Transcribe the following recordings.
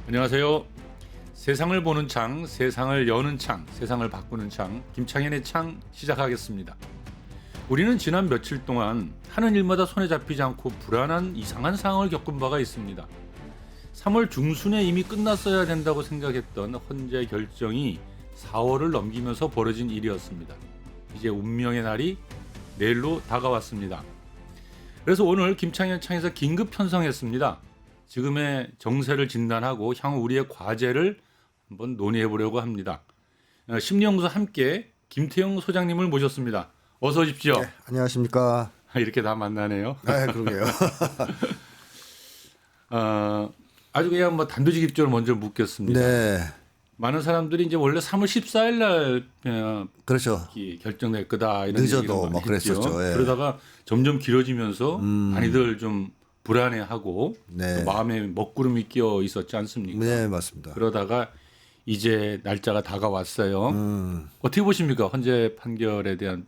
안녕하세요. 세상을 보는 창, 세상을 여는 창, 세상을 바꾸는 창, 김창현의 창 시작하겠습니다. 우리는 지난 며칠 동안 하는 일마다 손에 잡히지 않고 불안한 이상한 상황을 겪은 바가 있습니다. 3월 중순에 이미 끝났어야 된다고 생각했던 헌재 결정이 4월을 넘기면서 벌어진 일이었습니다. 이제 운명의 날이 내일로 다가왔습니다. 그래서 오늘 김창현 창에서 긴급 편성했습니다. 지금의 정세를 진단하고 향후 우리의 과제를 한번 논의해 보려고 합니다. 심리연구소 함께 김태형 소장님을 모셨습니다. 어서 오십시오. 네, 안녕하십니까. 이렇게 다 만나네요. 네, 그러게요. 아주 그냥 단도직입적으로 먼저 묻겠습니다. 네, 많은 사람들이 이제 원래 3월 14일 날 그렇죠. 결정될 거다 이런 늦어도 얘기를 많이 그랬었죠. 예. 그러다가 점점 길어지면서 많이들 좀 불안해하고 네. 또 마음에 먹구름이 끼어 있었지 않습니까? 네, 맞습니다. 그러다가 이제 날짜가 다가왔어요. 어떻게 보십니까? 헌재 판결에 대한.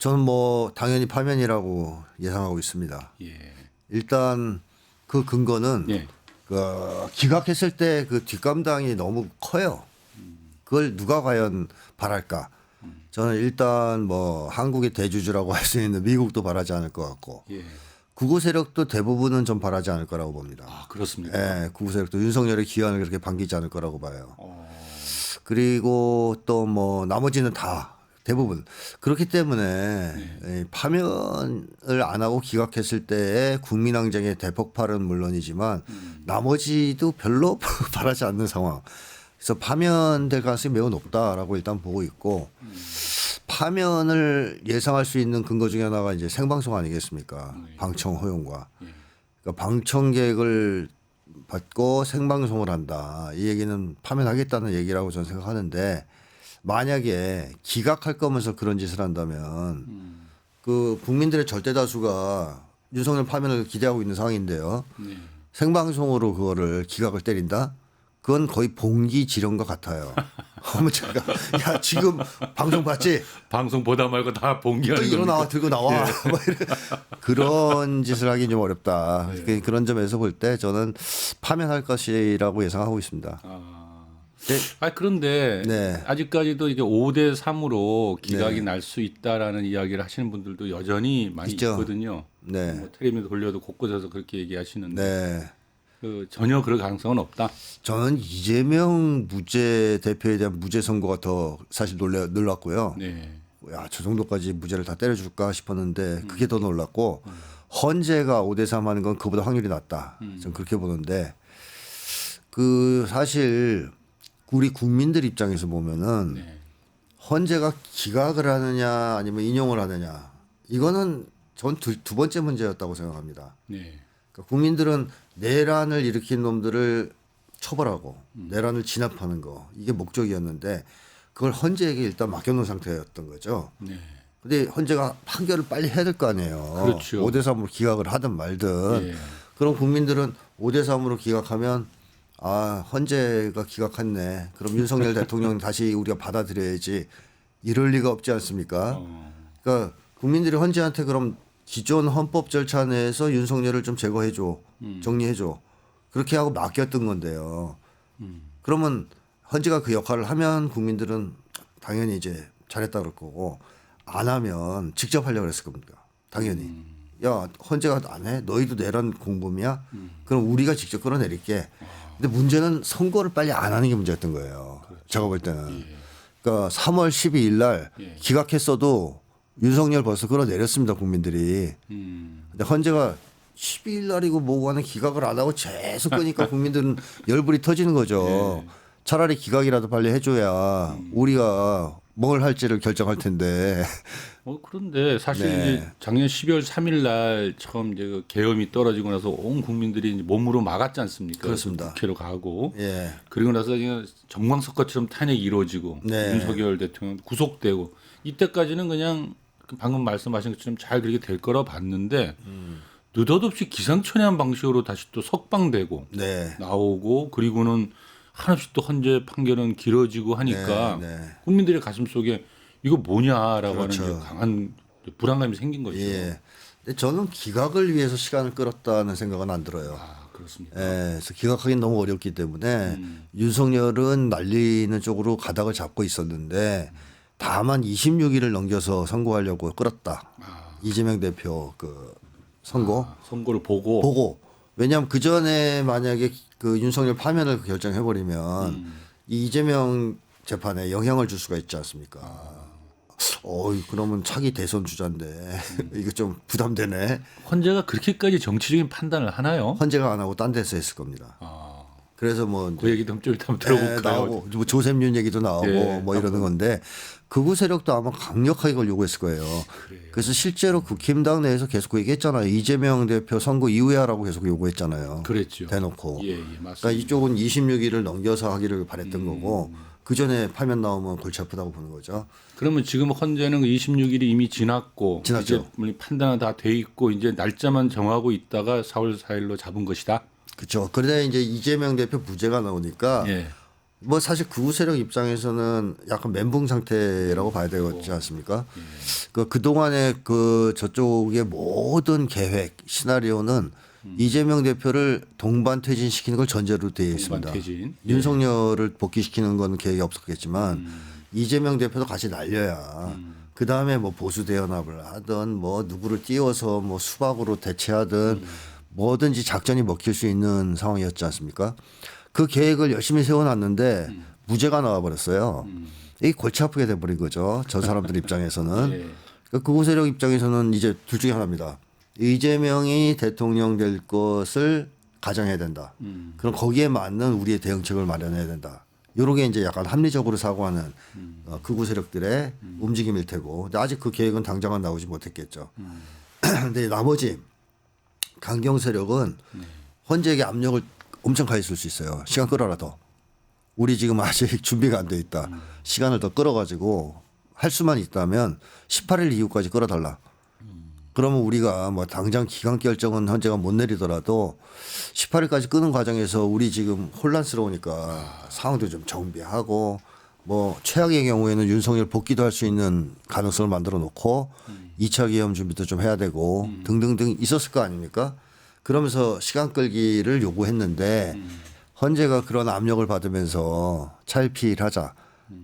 저는 당연히 파면이라고 예상하고 있습니다. 예. 일단 그 근거는 예. 기각했을 때 그 뒷감당이 너무 커요. 그걸 누가 과연 바랄까? 저는 일단 한국의 대주주라고 할 수 있는 미국도 바라지 않을 것 같고, 예. 구구 세력도 대부분은 좀 바라지 않을 거라고 봅니다. 아, 그렇습니까? 예, 구구 세력도 윤석열의 기한을 그렇게 반기지 않을 거라고 봐요. 그리고 또 나머지는 다 대부분 그렇기 때문에 이 파면을 안 하고 기각했을 때의 국민항쟁의 대폭발은 물론이지만 나머지도 별로 바라지 않는 상황. 그래서 파면될 가능성이 매우 높다라고 일단 보고 있고, 파면을 예상할 수 있는 근거 중에 하나가 이제 생방송 아니겠습니까? 방청 허용과. 그러니까 방청 계획을 받고 생방송을 한다. 이 얘기는 파면하겠다는 얘기라고 저는 생각하는데, 만약에 기각할 거면서 그런 짓을 한다면 그 국민들의 절대 다수가 윤석열 파면을 기대하고 있는 상황인데요. 생방송으로 그거를 기각을 때린다? 그건 거의 봉기 지령과 같아요. 제가 야 지금 방송 봤지? 방송 보다 말고 다 봉기하는 겁니까? 일어나와 들고 나와. 예. 그런 짓을 하기 좀 어렵다. 그런 점에서 볼 때 저는 파면할 것이라고 예상하고 있습니다. 그런데 네. 아직까지도 이게 5대 3으로 기각이 네. 날 수 있다라는 이야기를 하시는 분들도 여전히 많이 있죠. 있거든요. 네. 텔레비전 돌려도 곳곳에서 그렇게 얘기하시는데 네. 전혀 그럴 가능성은 없다. 저는 이재명 무죄 대표에 대한 무죄 선고가 더 사실 놀랐고요. 네. 야, 저 정도까지 무죄를 다 때려줄까 싶었는데 그게 더 놀랐고, 헌재가 5대 3 하는 건 그보다 확률이 낮다. 저는 그렇게 보는데, 사실 우리 국민들 입장에서 보면은 헌재가 기각을 하느냐 아니면 인용을 하느냐, 이거는 전 두 번째 문제였다고 생각합니다. 네. 그러니까 국민들은 내란을 일으킨 놈들을 처벌하고 내란을 진압하는 거, 이게 목적이었는데 그걸 헌재에게 일단 맡겨놓은 상태였던 거죠. 네. 근데 헌재가 판결을 빨리 해야 될 거 아니에요. 그렇죠. 5대 3으로 기각을 하든 말든. 예. 그럼 국민들은 5대 3으로 기각하면 헌재가 기각했네. 그럼 윤석열 대통령 다시 우리가 받아들여야지. 이럴 리가 없지 않습니까? 그러니까 국민들이 헌재한테 그럼 기존 헌법 절차 내에서 윤석열을 좀 제거해줘, 정리해줘, 그렇게 하고 맡겼던 건데요. 그러면 헌재가 그 역할을 하면 국민들은 당연히 이제 잘했다 그럴 거고, 안 하면 직접 하려고 그랬을 겁니다. 당연히. 야, 헌재가 안 해? 너희도 내란 공범이야? 그럼 우리가 직접 끌어내릴게. 근데 문제는 선거를 빨리 안 하는 게 문제였던 거예요. 그렇죠. 제가 볼 때는. 그러니까 3월 12일 날 기각했어도 윤석열 벌써 끌어내렸습니다, 국민들이. 근데 헌재가 12일 날이고 뭐고 하는 기각을 안 하고 계속 끄니까 국민들은 열불이 터지는 거죠. 차라리 기각이라도 빨리 해줘야 우리가 뭘 할지를 결정할 텐데. 그런데 사실 이제 작년 12월 3일 날 처음 이제 그 계엄이 떨어지고 나서 온 국민들이 이제 몸으로 막았지 않습니까? 그렇습니다. 국회로 가고. 예. 그리고 나서 그냥 정광석화처럼 탄핵이 이루어지고 윤석열 대통령 구속되고, 이때까지는 그냥 방금 말씀하신 것처럼 잘 그렇게 될 거라 봤는데 느닷없이 기상천외한 방식으로 다시 또 석방되고 나오고, 그리고는 한없이 또 헌재 판결은 길어지고 하니까 국민들의 가슴 속에 이거 뭐냐라고 그렇죠. 하는 강한 불안감이 생긴 거죠. 예. 근데 저는 기각을 위해서 시간을 끌었다는 생각은 안 들어요. 그렇습니다. 그래서 기각하기는 너무 어렵기 때문에 윤석열은 날리는 쪽으로 가닥을 잡고 있었는데 다만 26일을 넘겨서 선고하려고 끌었다. 이재명 대표 그 선고 선고를 보고 왜냐하면 그 전에 만약에 그 윤석열 파면을 결정해버리면 이 이재명 재판에 영향을 줄 수가 있지 않습니까? 그러면 차기 대선 주자인데 이거 좀 부담되네. 헌재가 그렇게까지 정치적인 판단을 하나요? 헌재가 안 하고 딴 데서 했을 겁니다. 그래서 뭐 그 얘기도 좀 이따 한번 들어볼까요? 나오고 뭐 조셉윤 얘기도 나오고 예, 뭐 이러는 건데 극우 세력도 아마 강력하게 그걸 요구했을 거예요. 그래서 실제로 국힘당 내에서 계속 그 얘기했잖아요. 이재명 대표 선거 이후에 하라고 계속 요구했잖아요. 그랬죠. 대놓고. 예, 맞습니다. 그러니까 이쪽은 26일을 넘겨서 하기를 바랬던 거고 그 전에 파면 나오면 골치 아프다고 보는 거죠. 그러면 지금 헌재는 26일이 이미 지났고 지났죠. 이제 판단은 다 돼 있고 이제 날짜만 정하고 있다가 4월 4일로 잡은 것이다. 그렇죠. 그런데 이제 이재명 대표 무죄가 나오니까 예. 뭐 사실 극우 세력 입장에서는 약간 멘붕 상태라고 봐야 되지 않습니까? 그동안에 그 저쪽의 모든 계획 시나리오는 이재명 대표를 동반 퇴진시키는 걸 전제로 되어 있습니다. 퇴진. 윤석열을 복귀시키는 건 계획이 없었겠지만 이재명 대표도 같이 날려야 그 다음에 뭐 보수 대연합을 하든 뭐 누구를 띄워서 뭐 수박으로 대체하든 뭐든지 작전이 먹힐 수 있는 상황이었지 않습니까? 그 계획을 열심히 세워놨는데 무죄가 나와버렸어요. 이게 골치 아프게 돼버린 거죠. 저 사람들 입장에서는. 예. 그 극우 세력 입장에서는 이제 둘 중에 하나입니다. 이재명이 대통령 될 것을 가정해야 된다. 그럼 거기에 맞는 우리의 대응책을 마련해야 된다. 이런 게 이제 약간 합리적으로 사고하는 극우 세력들의 움직임일 테고. 근데 아직 그 계획은 당장은 나오지 못했겠죠. 근데 나머지 강경 세력은 헌재에게 압력을 엄청 가했을 수 있어요. 시간 끌어라 더. 우리 지금 아직 준비가 안 돼 있다. 시간을 더 끌어가지고 할 수만 있다면 18일 이후까지 끌어달라. 그러면 우리가 뭐 당장 기간 결정은 헌재가 못 내리더라도 18일까지 끄는 과정에서 우리 지금 혼란스러우니까 상황도 좀 정비하고 뭐 최악의 경우에는 윤석열 복귀도 할 수 있는 가능성을 만들어 놓고 2차 기염 준비도 좀 해야 되고 등등등 있었을 거 아닙니까? 그러면서 시간 끌기를 요구했는데 헌재가 그런 압력을 받으면서 차일피일하자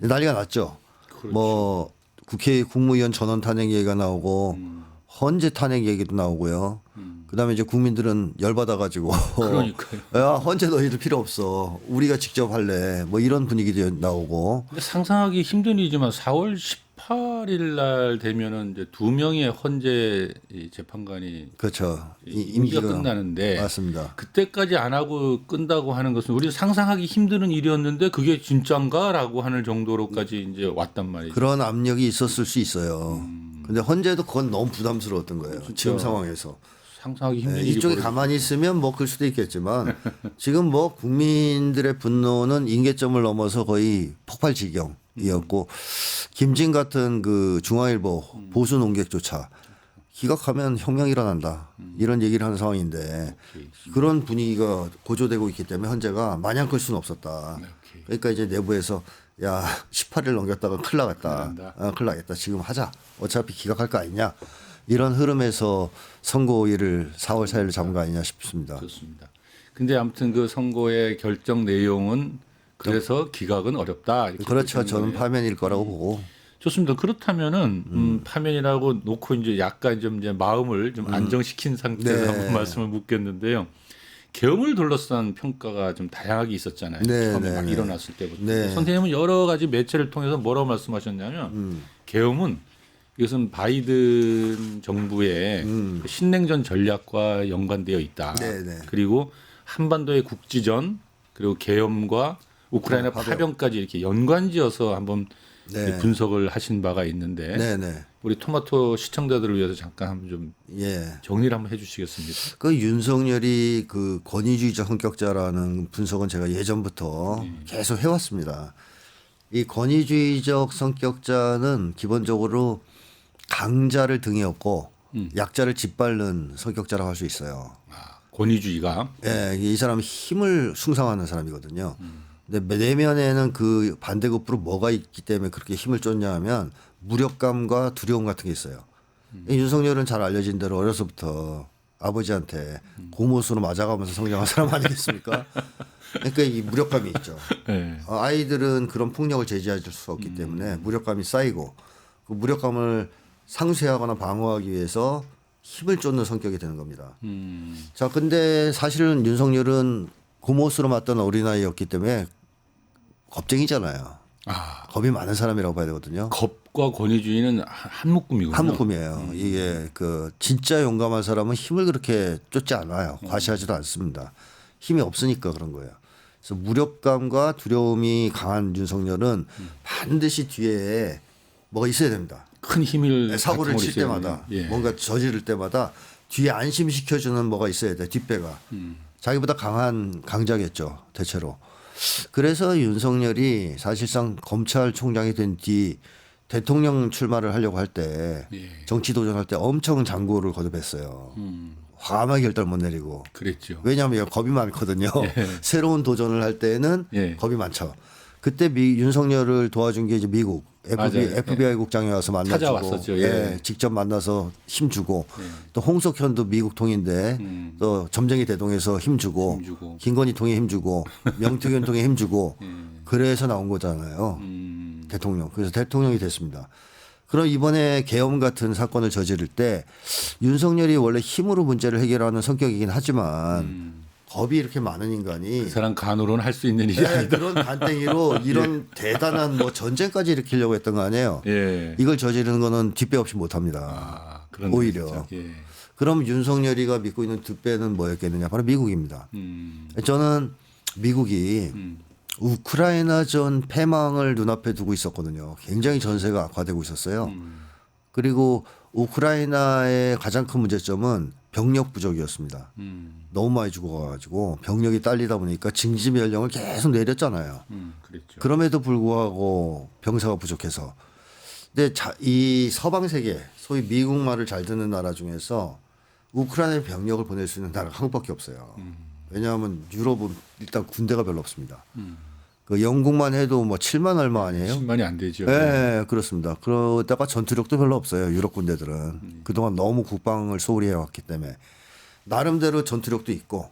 난리가 났죠. 그렇죠. 뭐 국회 국무위원 전원 탄핵 얘기가 나오고 헌재 탄핵 얘기도 나오고요. 그다음에 이제 국민들은 열받아가지고 그러니까요. 야 헌재 너희들 필요 없어. 우리가 직접 할래. 뭐 이런 분위기도 나오고. 근데 상상하기 힘든 일이지만 4월 18일 날 되면은 이제 두 명의 헌재 이 재판관이 그렇죠. 임기가 끝나는데 맞습니다. 그때까지 안 하고 끈다고 하는 것은 우리 상상하기 힘든 일이었는데 그게 진짜인가라고 하는 정도로까지 이제 왔단 말이죠. 그런 압력이 있었을 수 있어요. 근데 헌재도 그건 너무 부담스러웠던 거예요. 지금 상황에서. 상상하기 힘든 일이 이쪽에 벌어졌- 가만히 있으면 뭐 그럴 수도 있겠지만 지금 뭐 국민들의 분노는 임계점을 넘어서 거의 폭발 지경이었고 김진 같은 그 중앙일보 보수 논객조차 기각하면 혁명 일어난다 이런 얘기를 하는 상황인데 그런 분위기가 고조되고 있기 때문에 헌재가 마냥 끌 수는 없었다. 오케이. 그러니까 이제 내부에서 야 18일 넘겼다가 큰일 나겠다. 큰일 큰일 나겠다. 지금 하자. 어차피 기각할 거 아니냐. 이런 흐름에서 선고일을 4월 4일로 잡은 거 아니냐 싶습니다. 그렇습니다. 근데 아무튼 그 선고의 결정 내용은 그래서 기각은 어렵다. 이렇게 그렇죠. 보시는 저는 거네요. 파면일 거라고 보고. 좋습니다. 그렇다면은 파면이라고 놓고 이제 약간 좀 이제 마음을 좀 안정시킨 상태에서 네. 한번 말씀을 묻겠는데요. 계엄을 둘러싼 평가가 좀 다양하게 있었잖아요. 네, 처음에 네, 막 네. 일어났을 때부터. 네. 선생님은 여러 가지 매체를 통해서 뭐라고 말씀하셨냐면 계엄은 이것은 바이든 정부의 신냉전 전략과 연관되어 있다. 네, 네. 그리고 한반도의 국지전 그리고 계엄과 우크라이나 파병까지 이렇게 연관지어서 한번 네. 분석을 하신 바가 있는데 네네. 우리 토마토 시청자들을 위해서 잠깐 한번 좀 예. 정리를 한번 해주시겠습니까? 그 윤석열이 그 권위주의적 성격자라는 분석은 제가 예전부터 계속 해왔습니다. 이 권위주의적 성격자는 기본적으로 강자를 등에 업고 약자를 짓밟는 성격자라고 할 수 있어요. 권위주의가 예, 이 사람은 힘을 숭상하는 사람이거든요. 근데 내면에는 그 반대급부로 뭐가 있기 때문에 그렇게 힘을 쫓냐 하면 무력감과 두려움 같은 게 있어요. 이 윤석열은 잘 알려진 대로 어려서부터 아버지한테 고못으로 맞아가면서 성장한 사람 아니겠습니까? 그러니까 이 무력감이 있죠. 네. 아이들은 그런 폭력을 제지할 수 없기 때문에 무력감이 쌓이고 그 무력감을 상쇄하거나 방어하기 위해서 힘을 쫓는 성격이 되는 겁니다. 자, 근데 사실은 윤석열은 고못으로 맞던 어린아이였기 때문에 겁쟁이잖아요. 아, 겁이 많은 사람이라고 봐야 되거든요. 겁과 권위주의는 한 묶음이군요. 한 묶음이에요. 이게 그 진짜 용감한 사람은 힘을 그렇게 쫓지 않아요. 과시하지도 않습니다. 힘이 없으니까 그런 거예요. 그래서 무력감과 두려움이 강한 윤석열은 반드시 뒤에 뭐가 있어야 됩니다. 큰 힘을 사고를 바탕으로 칠 있어야 때마다 되네요. 예. 뭔가 저지를 때마다 뒤에 안심시켜주는 뭐가 있어야 돼. 뒷배가. 자기보다 강한 강자겠죠. 대체로. 그래서 윤석열이 사실상 검찰총장이 된 뒤 대통령 출마를 하려고 할 때 예. 정치 도전할 때 엄청 장고를 거듭했어요. 과감하게 결단 못 내리고. 그랬죠. 왜냐하면 겁이 많거든요. 예. 새로운 도전을 할 때는 예. 겁이 많죠. 그때 윤석열을 도와준 게 이제 미국 맞아요. FBI 국장이 와서 만나주고 찾아왔었죠. 예. 직접 만나서 힘주고 또 홍석현도 미국 통인데 또 점쟁이 대동에서 힘주고 힘주고. 김건희 통에 힘주고 명태균 통에 힘주고 그래서 나온 거잖아요. 대통령. 그래서 대통령이 됐습니다. 그럼 이번에 계엄 같은 사건을 저지를 때 윤석열이 원래 힘으로 문제를 해결하는 성격이긴 하지만 겁이 이렇게 많은 인간이 그 사람 간으로는 할 수 있는 일이 네, 아니다. 그런 간땡이로 이런 대단한 뭐 전쟁까지 일으키려고 했던 거 아니에요. 예. 이걸 저지르는 거는 뒷배 없이 못 합니다. 아, 그런 오히려. 거죠. 예. 그럼 윤석열이가 믿고 있는 뒷배는 뭐였겠느냐? 바로 미국입니다. 저는 미국이 우크라이나전 패망을 눈앞에 두고 있었거든요. 굉장히 전세가 악화되고 있었어요. 그리고 우크라이나의 가장 큰 문제점은 병력 부족이었습니다. 너무 많이 죽어가지고 병력이 딸리다 보니까 징집 연령을 계속 내렸잖아요. 그랬죠. 그럼에도 불구하고 병사가 부족해서. 근데 이 서방 세계, 소위 미국 말을 잘 듣는 나라 중에서 우크라이나에 병력을 보낼 수 있는 나라가 한국밖에 없어요. 왜냐하면 유럽은 일단 군대가 별로 없습니다. 그 영국만 해도 뭐 7만 얼마 아니에요? 10만이 안 되죠. 네, 그렇습니다. 그러다가 전투력도 별로 없어요. 유럽 군대들은. 그동안 너무 국방을 소홀히 해왔기 때문에. 나름대로 전투력도 있고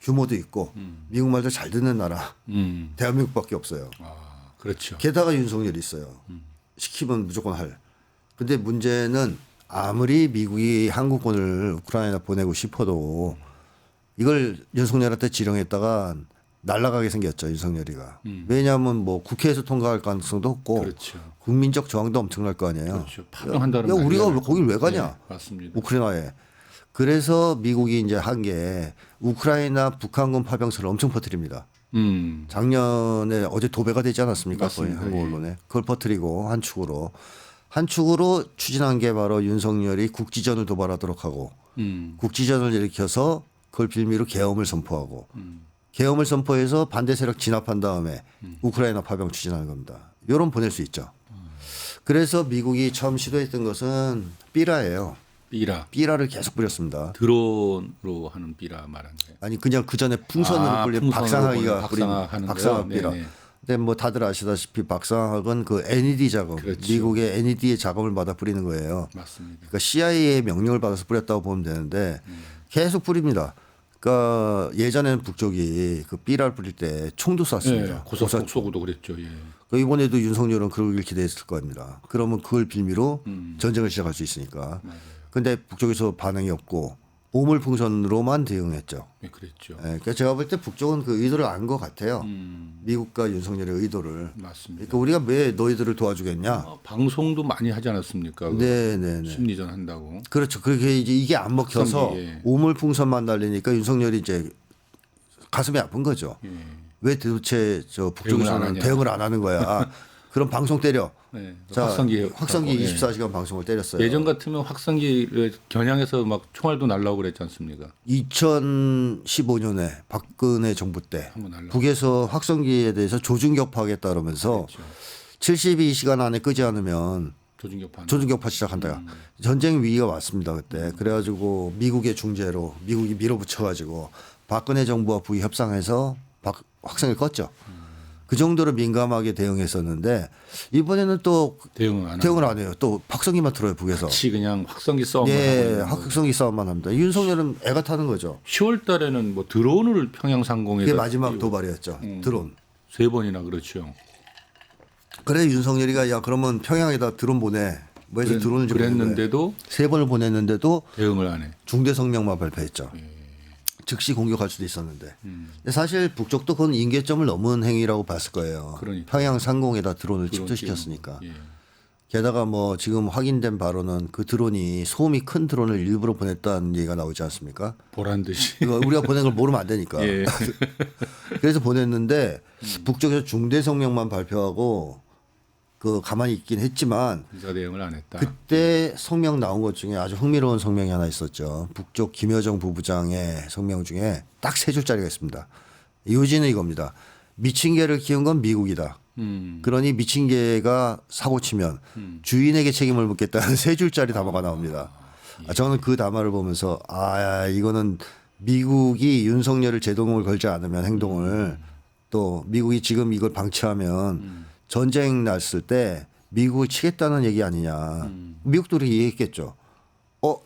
규모도 있고 미국 말도 잘 듣는 나라 대한민국밖에 없어요. 아, 그렇죠. 게다가 윤석열이 있어요. 시키면 무조건 할. 근데 문제는 아무리 미국이 항공권을 우크라이나 보내고 싶어도 이걸 윤석열한테 지령했다가 날아가게 생겼죠. 윤석열이가. 왜냐하면 뭐 국회에서 통과할 가능성도 없고 그렇죠. 국민적 저항도 엄청날 거 아니에요. 그렇죠. 파병한다는 야, 우리가 말이야. 거길 왜 가냐? 네, 맞습니다. 우크라이나에. 그래서 미국이 이제 한 게 우크라이나 북한군 파병선을 엄청 퍼뜨립니다. 작년에 어제 도배가 되지 않았습니까? 거의 맞습니다. 한국 예. 언론에. 그걸 퍼뜨리고 한 축으로 추진한 게 바로 윤석열이 국지전을 도발하도록 하고 국지전을 일으켜서 그걸 빌미로 계엄을 선포하고 계엄을 선포해서 반대 세력 진압한 다음에 우크라이나 파병 추진하는 겁니다. 요런 보낼 수 있죠. 그래서 미국이 처음 시도했던 것은 삐라예요. 삐라를 계속 뿌렸습니다. 드론으로 하는 삐라 말하는 거예요. 아니 그냥 그 전에 풍선으로 뿌린 박상학이가 뿌린 박상학 삐라. 네네. 근데 뭐 다들 아시다시피 박상학은 그 NED 작업, 그렇죠. 미국의 NED의 작업을 받아 뿌리는 거예요. 맞습니다. 그러니까 CIA의 명령을 받아서 뿌렸다고 보면 되는데 계속 뿌립니다. 그러니까 예전에는 북쪽이 그 삐라를 뿌릴 때 총도 쐈습니다. 예, 고사총 쏘고도 그랬죠. 예. 그 이번에도 윤석열은 그러길 기대했을 겁니다. 그러면 그걸 빌미로 전쟁을 시작할 수 있으니까. 근데 북쪽에서 반응이 없고 오물풍선으로만 대응했죠. 네, 그랬죠. 예, 그러니까 제가 볼 때 북쪽은 그 의도를 안 것 같아요. 미국과 윤석열의 의도를. 맞습니다. 그러니까 우리가 왜 너희들을 도와주겠냐? 방송도 많이 하지 않았습니까? 그 네네네. 심리전 한다고. 그렇죠. 그게 이제 이게 안 먹혀서 확성기, 예. 오물풍선만 날리니까 윤석열이 이제 가슴이 아픈 거죠. 예. 왜 도대체 저 북쪽에서는 하냐. 대응을 안 하는 거야? 아, 그럼 방송 때려. 네. 자, 확성기 24시간 방송을 때렸어요. 예전 같으면 확성기를 겨냥해서 막 총알도 날라오고 그랬지 않습니까? 2015년에 박근혜 정부 때 한번 날라오고. 북에서 확성기에 대해서 조준격파하겠다 그러면서 그렇죠. 72시간 안에 끄지 않으면 조준격파. 조준격파 시작한다. 전쟁 위기가 왔습니다 그때. 그래가지고 미국의 중재로 미국이 밀어붙여가지고 박근혜 정부와 북이 협상해서 확성을 껐죠. 그 정도로 민감하게 대응했었는데 이번에는 또 대응을 안 해요. 또 확성기만 틀어요 북에서. 같이 그냥 확성기 싸움만 하고 예, 있는 거예요. 확성기 싸움만 합니다. 윤석열은 애가 타는 거죠. 10월 달에는 뭐 드론을 평양 상공에다 그게 마지막 도발이었죠. 드론. 3번이나 그렇죠. 그래 윤석열이가 야 그러면 평양에다 드론 보내. 뭐 해서 드론을 좀 그랬는데도 3번을 보냈는데도 대응을 안 해. 중대 성명만 발표했죠. 즉시 공격할 수도 있었는데. 근데 사실 북쪽도 그건 임계점을 넘은 행위라고 봤을 거예요. 그러니까. 평양 상공에다 드론을 드론 집중시켰으니까. 예. 게다가 뭐 지금 확인된 바로는 그 드론이 소음이 큰 드론을 일부러 보냈다는 얘기가 나오지 않습니까? 보란 듯이. 이거 우리가 보낸 걸 모르면 안 되니까. 예. 그래서 보냈는데 북쪽에서 중대 성명만 발표하고 그 가만히 있긴 했지만 군사 대응을 안 했다. 그때 성명 나온 것 중에 아주 흥미로운 성명이 하나 있었죠. 북쪽 김여정 부부장의 성명 중에 딱 3줄짜리가 있습니다. 요지는 이겁니다. 미친 개를 키운 건 미국이다. 그러니 미친 개가 사고 치면 주인에게 책임을 묻겠다는 3줄짜리 담화가 나옵니다. 저는 그 담화를 보면서 이거는 미국이 윤석열을 제동을 걸지 않으면 행동을 또 미국이 지금 이걸 방치하면 전쟁 났을 때 미국을 치겠다는 얘기 아니냐. 미국도 그렇게 얘기했겠죠.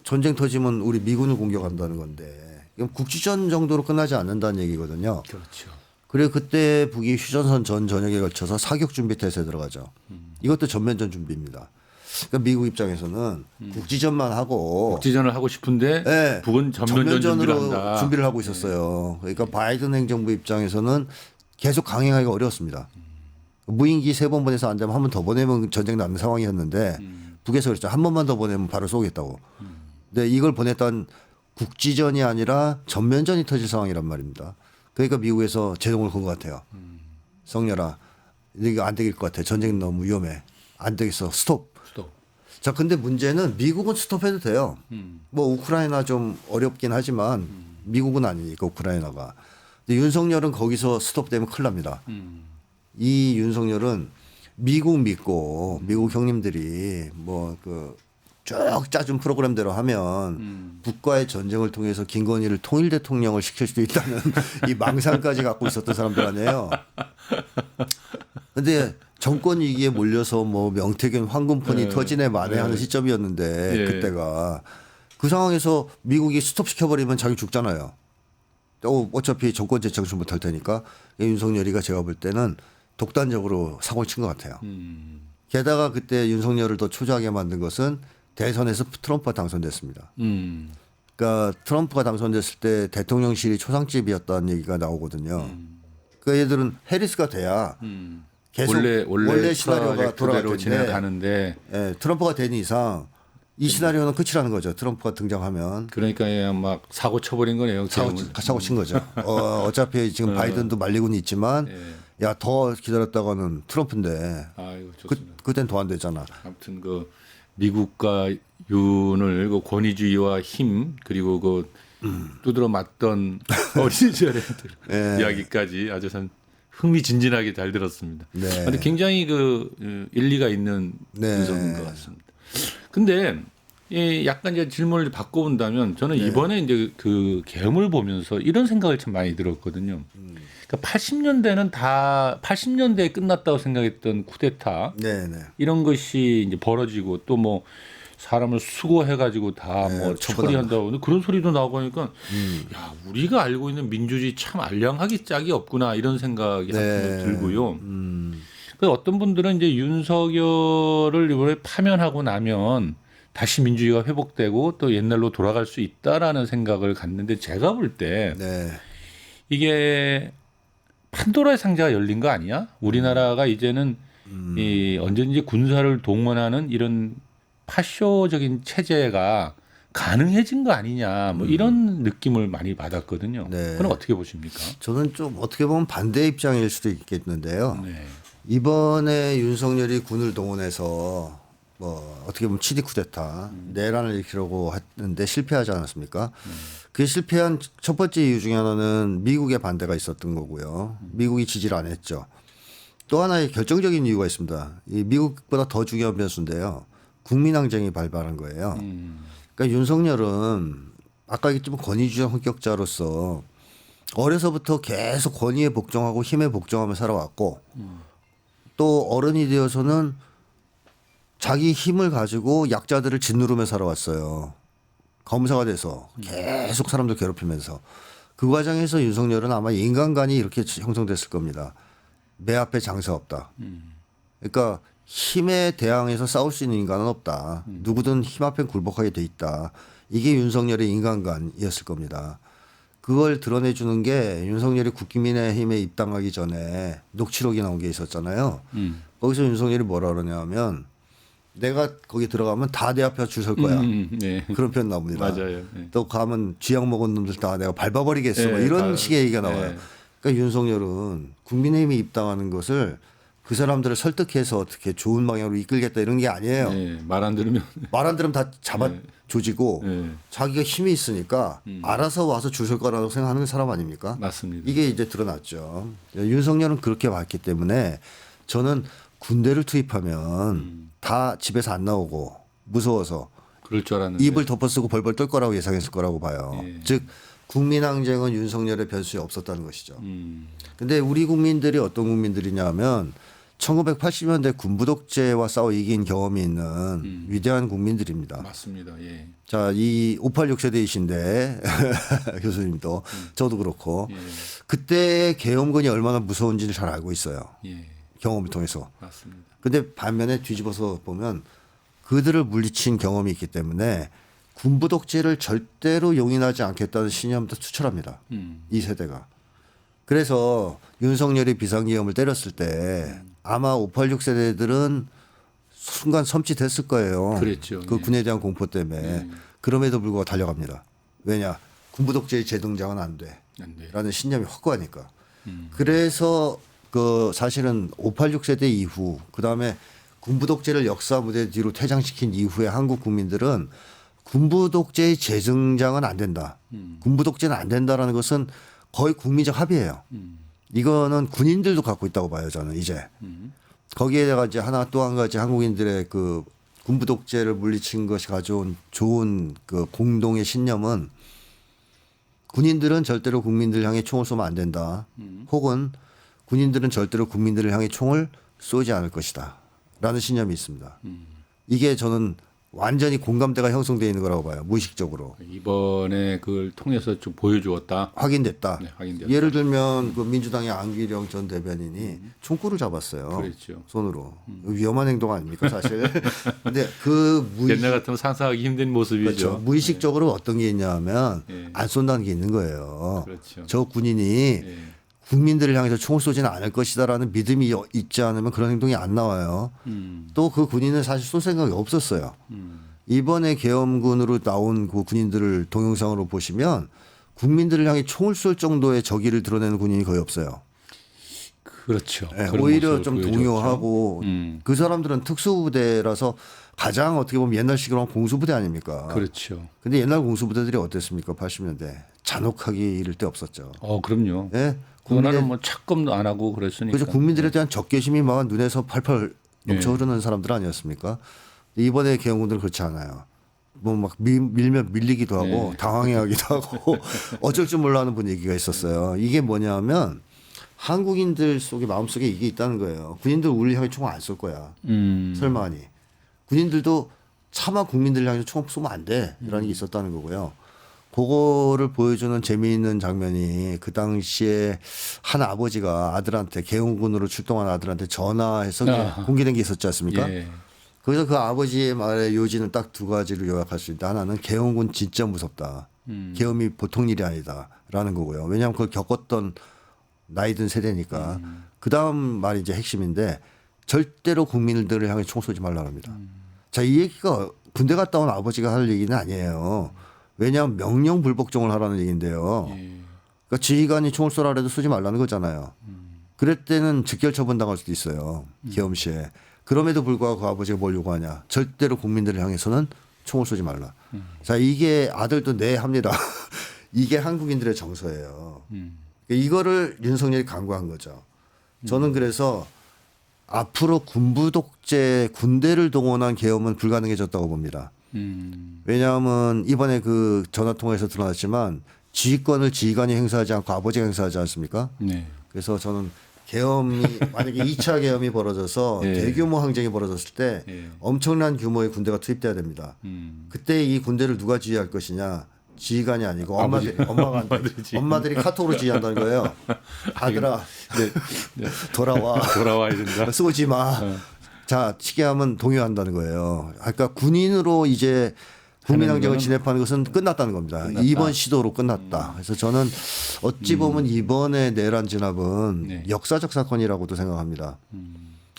전쟁 터지면 우리 미군을 공격한다는 건데. 이건 국지전 정도로 끝나지 않는다는 얘기거든요. 그렇죠. 그리고 그때 북이 휴전선 전 전역에 걸쳐서 사격 준비 태세에 들어가죠. 이것도 전면전 준비입니다. 그러니까 미국 입장에서는 국지전만 하고 국지전을 하고 싶은데 네, 북은 전면전 준비를 전면전으로 한다. 준비를 하고 있었어요. 그러니까 바이든 행정부 입장에서는 계속 강행하기가 어려웠습니다. 무인기 3번 보내서 안 되면 한 번 더 보내면 전쟁 나는 상황이었는데 북에서 그랬죠. 한 번만 더 보내면 바로 쏘겠다고. 근데 이걸 보냈던 국지전이 아니라 전면전이 터질 상황이란 말입니다. 그러니까 미국에서 제동을 건 것 같아요. 성렬아, 이거 안 되길 것 같아. 전쟁 너무 위험해. 안 되겠어. 스톱. 자, 근데 문제는 미국은 스톱해도 돼요. 뭐 우크라이나 좀 어렵긴 하지만 미국은 아니니까 우크라이나가. 근데 윤석열은 거기서 스톱되면 큰일 납니다. 이 윤석열은 미국 믿고 미국 형님들이 뭐 그 쭉 짜준 프로그램대로 하면 북과의 전쟁을 통해서 김건희를 통일 대통령을 시킬 수도 있다는 이 망상까지 갖고 있었던 사람들 아니에요. 근데 정권 위기에 몰려서 뭐 명태균 황금폰이 터지네 마네 하는 시점이었는데 그때가 그 상황에서 미국이 스톱시켜버리면 자기 죽잖아요. 어차피 정권 재창출 못할 테니까 윤석열이가 제가 볼 때는 독단적으로 사고를 친 것 같아요. 게다가 그때 윤석열을 더 초조하게 만든 것은 대선에서 트럼프가 당선됐습니다. 그러니까 트럼프가 당선됐을 때 대통령실이 초상집이었다는 얘기가 나오거든요. 그러니까 얘들은 해리스가 돼야 계속 원래 시나리오가 돌아갈 텐데 진행하는데 트럼프가 된 이상 이 시나리오는 끝이라는 거죠. 트럼프가 등장하면. 그러니까 막 사고 쳐버린 거네요. 사고 친 거죠. 어차피 지금 바이든도 말리고는 있지만 야 더 기다렸다가는 트럼프인데 아이고, 그땐 더 안 되잖아. 아무튼 그 미국과 윤을 그 권위주의와 힘 그리고 그 두드러 맞던 어린 시절의 이야기까지 아주 참 흥미진진하게 잘 들었습니다. 네. 근데 굉장히 그 일리가 있는 분석인 것 같습니다. 근데 약간 이제 질문을 바꿔본다면 저는 이번에 이제 그 계엄을 보면서 이런 생각을 참 많이 들었거든요. 그러니까 80년대에 끝났다고 생각했던 쿠데타 이런 것이 이제 벌어지고 또 뭐 사람을 수거해가지고 다 뭐 처리한다고 그런 소리도 나오고 하니까 야 우리가 알고 있는 민주주의 참 알량하기 짝이 없구나 이런 생각이 한편 들고요. 그래서 어떤 분들은 이제 윤석열을 이번에 파면하고 나면 다시 민주주의가 회복되고 또 옛날로 돌아갈 수 있다라는 생각을 갖는데 제가 볼 때 이게 판도라의 상자가 열린 거 아니야? 우리나라가 이제는 이 언제든지 군사를 동원하는 이런 파쇼적인 체제가 가능해진 거 아니냐 뭐 이런 느낌을 많이 받았거든요. 그건 어떻게 보십니까? 저는 좀 어떻게 보면 반대 입장일 수도 있겠는데요. 이번에 윤석열이 군을 동원해서 뭐 어떻게 보면 치디 쿠데타 내란을 일으키려고 했는데 실패하지 않았습니까? 그 실패한 첫 번째 이유 중에 하나는 미국의 반대가 있었던 거고요. 미국이 지지를 안 했죠. 또 하나의 결정적인 이유가 있습니다. 이 미국보다 더 중요한 변수인데요. 국민항쟁이 발발한 거예요. 그러니까 윤석열은 아까 얘기했지만 권위주의 성격자로서 어려서부터 계속 권위에 복종하고 힘에 복종하며 살아왔고 또 어른이 되어서는 자기 힘을 가지고 약자들을 짓누르며 살아왔어요. 검사가 돼서 계속 사람들 괴롭히면서 그 과정에서 윤석열은 아마 인간관이 이렇게 형성됐을 겁니다. 내 앞에 장사 없다. 그러니까 힘에 대항해서 싸울 수 있는 인간은 없다. 누구든 힘 앞에 굴복하게 돼 있다. 이게 윤석열의 인간관이었을 겁니다. 그걸 드러내주는 게 윤석열이 국민의힘에 입당하기 전에 녹취록이 나온 게 있었잖아요. 거기서 윤석열이 뭐라 그러냐면 내가 거기 들어가면 다 내 앞에 줄 설 거야. 네. 그런 표현 나옵니다. 맞아요. 네. 또 가면 쥐약 먹은 놈들 다 내가 밟아버리겠어. 네, 뭐 이런 다, 식의 얘기가 나와요. 네. 그러니까 윤석열은 국민의힘에 입당하는 것을 그 사람들을 설득해서 어떻게 좋은 방향으로 이끌겠다 이런 게 아니에요. 네. 말 안 들으면 말 안 들으면 다 잡아 조지고 네. 자기가 힘이 있으니까 알아서 와서 줄 설 거라고 생각하는 사람 아닙니까? 맞습니다. 이게 이제 드러났죠. 윤석열은 그렇게 봤기 때문에 저는 군대를 투입하면 다 집에서 안 나오고 무서워서 그럴 줄 알았는데. 입을 덮어쓰고 벌벌 떨 거라고 예상했을 거라고 봐요. 예. 즉 국민항쟁은 윤석열의 변수에 없었다는 것이죠. 음. 근데 우리 국민들이 어떤 국민들이냐면 1980년대 군부독재와 싸워 이긴 경험이 있는 위대한 국민들입니다. 맞습니다. 예. 자, 이 586 세대이신데 교수님도 저도 그렇고 예. 그때 계엄군이 얼마나 무서운지를 잘 알고 있어요. 예. 경험을 통해서. 맞습니다. 근데 반면에 뒤집어서 보면 그들을 물리친 경험이 있기 때문에 군부 독재를 절대로 용인하지 않겠다는 신념도 투철합니다. 이 세대가. 그래서 윤석열이 비상계엄을 때렸을 때 아마 586 세대들은 순간 섬찟했을 거예요. 그랬죠. 그 예. 군에 대한 공포 때문에. 그럼에도 불구하고 달려갑니다. 왜냐? 군부 독재의 재등장은 안 돼. 안 돼. 라는 신념이 확고하니까. 그래서 그 사실은 586 세대 이후 그다음에 군부 독재를 역사 무대 뒤로 퇴장시킨 이후에 한국 국민들은 군부 독재의 재등장은 안 된다. 군부 독재는 안 된다라는 것은 거의 국민적 합의예요. 이거는 군인들도 갖고 있다고 봐요, 저는 이제. 거기에다가 이제 하나 또 한 가지 한국인들의 그 군부 독재를 물리친 것이 가져온 좋은 그 공동의 신념은 군인들은 절대로 국민들 향해 총을 쏘면 안 된다. 혹은 군인들은 절대로 국민들을 향해 총을 쏘지 않을 것이다. 라는 신념이 있습니다. 이게 저는 완전히 공감대가 형성되어 있는 거라고 봐요. 무의식적으로. 이번에 그걸 통해서 좀 보여주었다. 확인됐다. 네, 확인됐다. 예를 들면 그 민주당의 안기령 전 대변인이 총구를 잡았어요. 그랬죠. 손으로. 위험한 행동 아닙니까 사실. 근데 그 옛날 같으면 상상하기 힘든 모습이죠. 그렇죠. 무의식적으로 어떤 게 있냐면 예. 안 쏜다는 게 있는 거예요. 그렇죠. 저 군인이 예. 국민들을 향해서 총을 쏘지는 않을 것이다라는 믿음이 있지 않으면 그런 행동이 안 나와요. 또 그 군인은 사실 쏠 생각이 없었어요. 이번에 계엄군으로 나온 그 군인들을 동영상으로 보시면 국민들을 향해 총을 쏠 정도의 적의를 드러내는 군인이 거의 없어요. 그렇죠. 네, 그런 오히려 모습을 좀 보여줬죠. 동요하고 그 사람들은 특수부대라서 가장 어떻게 보면 옛날식으로 하면 공수부대 아닙니까? 그렇죠. 근데 옛날 공수부대들이 어땠습니까? 80년대 잔혹하게 이를 데 없었죠. 그럼요. 예? 그날은 뭐 착금도 안 하고 그랬으니까. 그래서 국민들에 대한 적개심이 막 눈에서 팔팔 넘쳐 흐르는 사람들 아니었습니까? 이번에 계엄군들은 그렇지 않아요. 뭐 막 밀면 밀리기도 하고 당황해하기도 하고 어쩔 줄 몰라 하는 분위기가 있었어요. 이게 뭐냐면 한국인들 속에 마음속에 이게 있다는 거예요. 군인들 우리 향해 총을 안 쏠 거야. 설마하니. 군인들도 차마 국민들 향해서 총 쏘면 안 돼. 이라는 게 있었다는 거고요. 그거를 보여주는 재미있는 장면이 그 당시에 한 아버지가 아들한테 계엄군으로 출동한 아들한테 전화해서 공개된 게 있었지 않습니까? 예. 거기서 그 아버지의 말의 요지는 딱 두 가지로 요약할 수 있다. 하나는 계엄군 진짜 무섭다. 계엄이 보통 일이 아니다라는 거고요. 왜냐하면 그걸 겪었던 나이 든 세대니까. 그 다음 말이 이제 핵심인데 절대로 국민들을 향해 총 쏘지 말라 합니다. 자, 이 얘기가 군대 갔다 온 아버지가 할 얘기는 아니에요. 왜냐하면 명령 불복종을 하라는 얘기인데요. 그러니까 지휘관이 총을 쏘라 해도 쏘지 말라는 거잖아요. 그럴 때는 직결 처분 당할 수도 있어요. 계엄 시에. 그럼에도 불구하고 그 아버지가 뭘 요구하냐. 절대로 국민들을 향해서는 총을 쏘지 말라. 자, 이게 아들도 네 합니다. 이게 한국인들의 정서예요. 이거를 윤석열이 강구한 거죠. 저는 그래서 앞으로 군부 독재 군대를 동원한 계엄은 불가능해졌다고 봅니다. 왜냐하면 이번에 그 전화 통화에서 드러났지만 지휘권을 지휘관이 행사하지 않고 아버지가 행사하지 않습니까? 네. 그래서 저는 계엄이 만약에 2차 계엄이 벌어져서 예. 대규모 항쟁이 벌어졌을 때 예. 엄청난 규모의 군대가 투입돼야 됩니다. 그때 이 군대를 누가 지휘할 것이냐? 지휘관이 아니고 엄마들이 카톡으로 지휘한다는 거예요. 아들아, 돌아와야 된다. 쏘지 마. 자, 치게하면 동요한다는 거예요. 그러니까 군인으로 이제 국민항쟁을 진압하는 것은 끝났다는 겁니다. 이번 시도로 끝났다. 그래서 저는 어찌 보면 이번의 내란 진압은 네. 역사적 사건이라고도 생각합니다.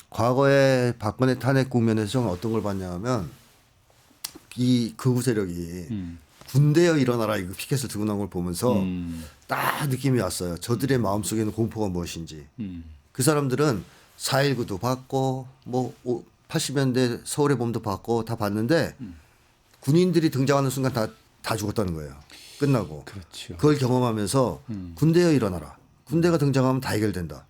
과거에 박근혜 탄핵 국면에서 저는 어떤 걸 봤냐면 이 극우 세력이 군대여 일어나라 이거 피켓을 들고 나온 걸 보면서 딱 느낌이 왔어요. 저들의 마음속에 있는 공포가 무엇인지. 그 사람들은 4.19도 봤고 뭐 80년대 서울의 봄도 봤고 다 봤는데 군인들이 등장하는 순간 다 죽었다는 거예요. 끝나고. 그렇죠. 그걸 경험하면서 군대여 일어나라. 군대가 등장하면 다 해결된다.